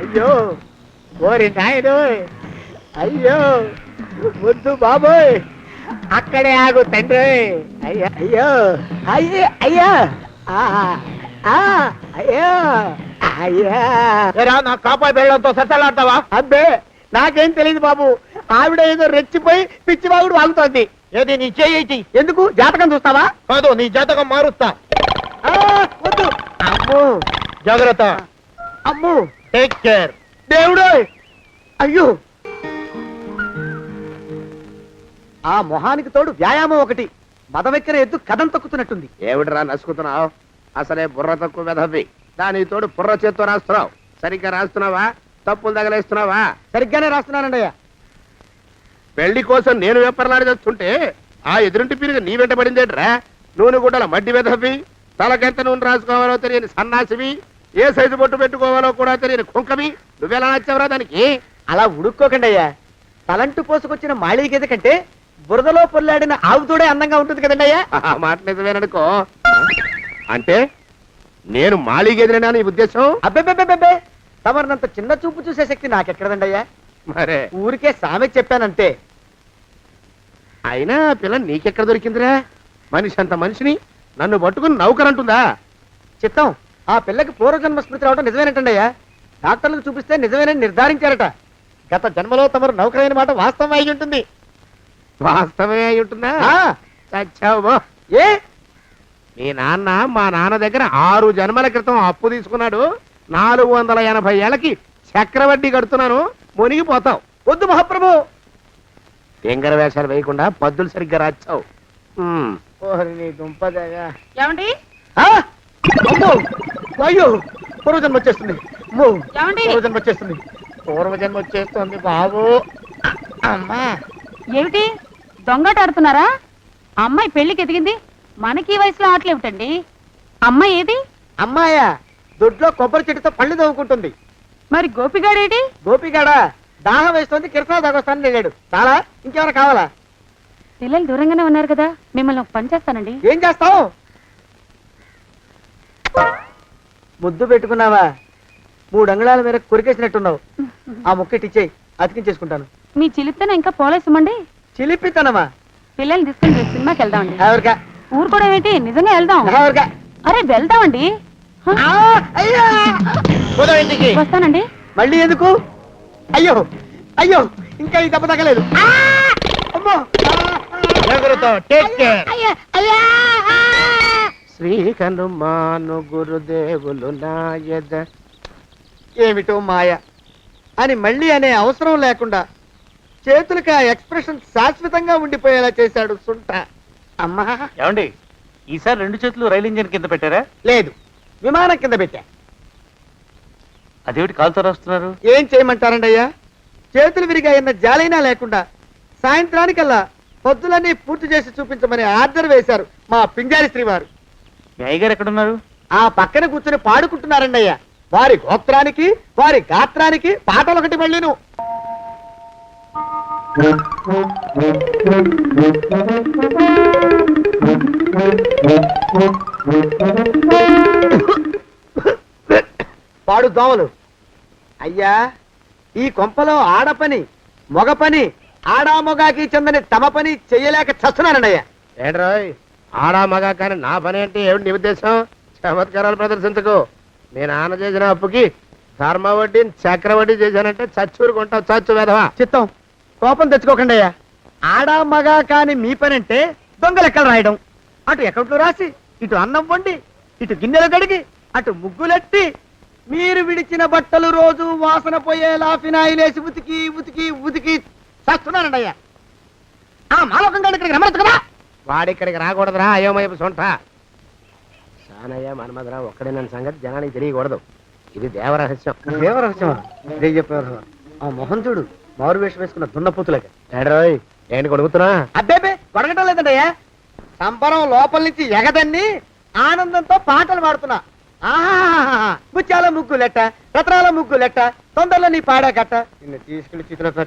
[SPEAKER 7] అయ్యో ఓరి నాయను, అయ్యో వద్దు బాబోయ్, అక్కడే ఆగు తండ్రి. అయ్యా అయ్యో అయ్యో అయ్యా అయ్యో అయ్యా.
[SPEAKER 3] నా కాపాయి బెళ్ళంతో సత్తలాడతావా?
[SPEAKER 7] అబ్బే నాకేం తెలియదు బాబు, ఆవిడ ఏదో రెచ్చిపోయి పిచ్చివాగుడు వాగుతోంది.
[SPEAKER 3] ఏది నీ చేయి?
[SPEAKER 7] ఎందుకు? జాతకం చూస్తావా?
[SPEAKER 3] కాదు, నీ జాతకం మారుస్తా.
[SPEAKER 7] వద్దు. అమ్మో
[SPEAKER 3] జాగ్రత్త.
[SPEAKER 7] అమ్మో,
[SPEAKER 3] టేక్ కేర్.
[SPEAKER 7] దేవుడు. అయ్యో, ఆ మొహానికి తోడు వ్యాయామం ఒకటి. మదవెక్కిన ఎద్దు కథం తొక్కుతున్నట్టుంది.
[SPEAKER 3] ఏమిటిరా నసుకుతున్నావు? అసలే బుర్ర తక్కువ వెధవి. దాని తోడు బుర్ర చేత్తో రాస్తున్నావు. సరిగ్గా రాస్తున్నావా? తప్పులు తగలేస్తున్నావా?
[SPEAKER 7] సరిగ్గానే రాస్తున్నానండి అయ్యా.
[SPEAKER 3] పెళ్లి కోసం నేను వెప్పర్లాడి చేస్తుంటే ఆ ఎదురింటి పీరుగా నీ వెంట పడిందేట్రా? నూనె గుడ్డల మడ్డి వెధవి, తలకెంత నూనె రాసుకోవాలో తెలియని సన్నాసివి, ఏ సైజు బొట్టు పెట్టుకోవాలో కూడా తెలియని కుంకవి. నువ్వెలా నచ్చావురా దానికి?
[SPEAKER 7] అలా ఉడుక్కోకండి అయ్యా. తలంటు పోసుకొచ్చిన మాళీ గేదె కంటే బురదలో పొల్లాడిన ఆవుతోడే అందంగా ఉంటుంది కదండి అయ్యా.
[SPEAKER 3] ఆ మాట నిజమేననుకో. అంటే నేను మాళీగేదినా నీ ఉద్దేశం?
[SPEAKER 7] అబ్బెబ్బెబ్బెబ్బే, తమరినంత చిన్న చూపు చూసే శక్తి నాకెక్కడదండి అయ్యా.
[SPEAKER 3] మరే
[SPEAKER 7] ఊరికే సామె చెప్పానంతే.
[SPEAKER 3] అయినా పిల్ల నీకెక్కడ దొరికిందిరా? మనిషి అంత మనిషిని నన్ను పట్టుకుని నౌకరంటుందా?
[SPEAKER 7] చిత్తం, ఆ పిల్లకి పూర్వజన్మ స్మృతి రావడం నిజమేనంటండి అయ్యా. డాక్టర్లకు చూపిస్తే నిజమేనని నిర్ధారించారట. గత జన్మలో తమరు నౌకరైన మాట వాస్తవం అయి ఉంటుంది.
[SPEAKER 3] వాస్తవమే అయి ఉంటుందా? చచ్చావు.
[SPEAKER 7] ఏ?
[SPEAKER 3] మీ నాన్న మా నాన్న దగ్గర 6 జన్మల క్రితం అప్పు తీసుకున్నాడు. 480 ఏళ్ళకి చక్రవడ్డీ కడుతున్నాను. మునిగిపోతావు.
[SPEAKER 7] వద్దు మహాప్రభు.
[SPEAKER 3] ఎంగర వేషాలు వేయకుండా పద్దులు సరిగ్గా రాచావు.
[SPEAKER 9] ఏమండి?
[SPEAKER 7] అమ్మో, అయ్యో, పూర్వజన్మ వచ్చేస్తుంది.
[SPEAKER 9] ఏమండి?
[SPEAKER 7] పూర్వజన్మ వచ్చేస్తుంది. పూర్వజన్మ వచ్చేస్తుంది బాబు. అమ్మా,
[SPEAKER 9] ఏమిటి దొంగట ఆడుతున్నారా? అమ్మాయి పెళ్లికి ఎదిగింది, మనకి ఈ వయసులో ఆటలేమిటండి? అమ్మాయి ఏది?
[SPEAKER 7] అమ్మాయా? దొడ్లో కొబ్బరి చెట్టుతో పళ్ళు తవ్వుకుంటుంది.
[SPEAKER 9] మరి గోపిగాడేటి?
[SPEAKER 7] గోపిగాడా దాహం వేస్తుంది, కిరసా తాగొస్తానని వెళ్ళాడు. చాలా ఇంకేమైనా కావాలా?
[SPEAKER 9] పిల్లలు దూరంగానే ఉన్నారు కదా, మిమ్మల్ని ఒక పని చేస్తానండి.
[SPEAKER 7] ఏం చేస్తావు? ముద్దు పెట్టుకున్నావా? 3 అంగుళాల మేర కొరికేసినట్టున్నావు. ఆ ముక్కటిచ్చేయి, అతికించేసుకుంటాను.
[SPEAKER 9] మీ చిలిపితేనే ఇంకా పోలేసమండి.
[SPEAKER 7] చిలిపితనమా?
[SPEAKER 9] పిల్లల్ని తీసుకుని రేపు సినిమాకి వెళ్దామండి.
[SPEAKER 7] ఎవరికా?
[SPEAKER 9] ఊరు కూడా ఏంటి, నిజంగా వెళ్దాం.
[SPEAKER 7] ఎవరికా?
[SPEAKER 9] అరే వెళ్దామండి.
[SPEAKER 7] అయ్యా పోదాం ఇంటికి.
[SPEAKER 9] వస్తానండి.
[SPEAKER 7] మళ్ళీ ఎందుకు? అయ్యో అయ్యో ఇంకా ఈ దెబ్బ తగ్గలేదు. అమ్మో శ్రీ హనుమాను గురుదేవులు నాయద ఏమిటో మాయ అని మళ్ళీ అనే అవసరం లేకుండా చేతులకి ఆ ఎక్స్ప్రెషన్ శాశ్వతంగా ఉండిపోయేలా చేశాడు సుంట. అమ్మా
[SPEAKER 11] ఏమండి ఈసారి 2 చేతులు రైలు ఇంజిన్ కింద పెట్టారా?
[SPEAKER 7] లేదు, విమానం కింద పెట్టా.
[SPEAKER 11] అదేమిటి కాలుతో రాస్తున్నారు?
[SPEAKER 7] ఏం చేయమంటారండి అయ్యా, చేతులు విరిగాయన్న జాలైనా లేకుండా సాయంత్రానికల్లా పొద్దులన్నీ పూర్తి చేసి చూపించమని ఆర్డర్ వేశారు మా పింజారి శ్రీ వారు.
[SPEAKER 11] మీ అయ్యగారు ఎక్కడున్నారు?
[SPEAKER 7] ఆ పక్కన కూర్చుని పాడుకుంటున్నారండి అయ్యా. వారి గోత్రానికి వారి గాత్రానికి పాటలు ఒకటి మళ్ళీను. పాడు దోమలు. అయ్యా ఈ కొంపలో ఆడపని మొగ పని ఆడా మొగాకి చెందని తమ పని చెయ్యలేక చస్తున్నానండి అయ్యా.
[SPEAKER 3] ఏంట్రాయ్ ఆడా మగా కానీ నా పని అంటే ఏమిటి నీ ఉద్దేశం? చమత్కారాలు ప్రదర్శించకు. మీ నాన్న చేసిన అప్పుకి ధర్మ వడ్డీ చక్ర వడ్డీ చేశానంటే చచ్చూరుకుంటావు. చచ్చు వెధవా.
[SPEAKER 7] చిత్తం కోపం తెచ్చుకోకండి అయ్యా. ఆడా మగా కాని మీ పని అంటే దొంగ లెక్కలు రాయడం, అటు అకౌంట్లో రాసి ఇటు అన్నం వండి ఇటు గిన్నెలు కడిగి అటు ముగ్గులెట్టి మీరు విడిచిన బట్టలు రోజు వాసన పోయేలా ఫినాయిలేసి ఉతికి ఉతికి ఉతికి చేస్తున్నానండి అయ్యా. ఆ మాలోకం గడి ఇక్కడికి రమ్మచ్చు కదా.
[SPEAKER 3] వాడిక్కడికి రాకూడదురా అయోమయపు సొంట. సానయ్య మన్మధరా ఒక్కడే నన్ను సంగతి జనానికి తెలియకూడదు. ఇది దేవరహస్యం.
[SPEAKER 7] దేవరహస్యమా? ఇదే చెప్పారు. ఆ మొహం చూడు, మారు వేషం వేసుకున్న దున్నపోతులకి.
[SPEAKER 3] ఏడ్రోయ్ ఏంటి కొడుకుతున్నా?
[SPEAKER 7] అబ్బేబే కొడగటం లేదండి అయ్యా. సంబరం లోపల నుంచి ఎగదన్ని ఆనందంతో పాటలు పాడుతున్నా. ఆహా ముత్యాల ముగ్గులెట్ట రత్నాల ముగ్గులెట్ట తొందరలో నీ పాడా కట్ట నిన్ను తీసుకెళ్లి చిత్ర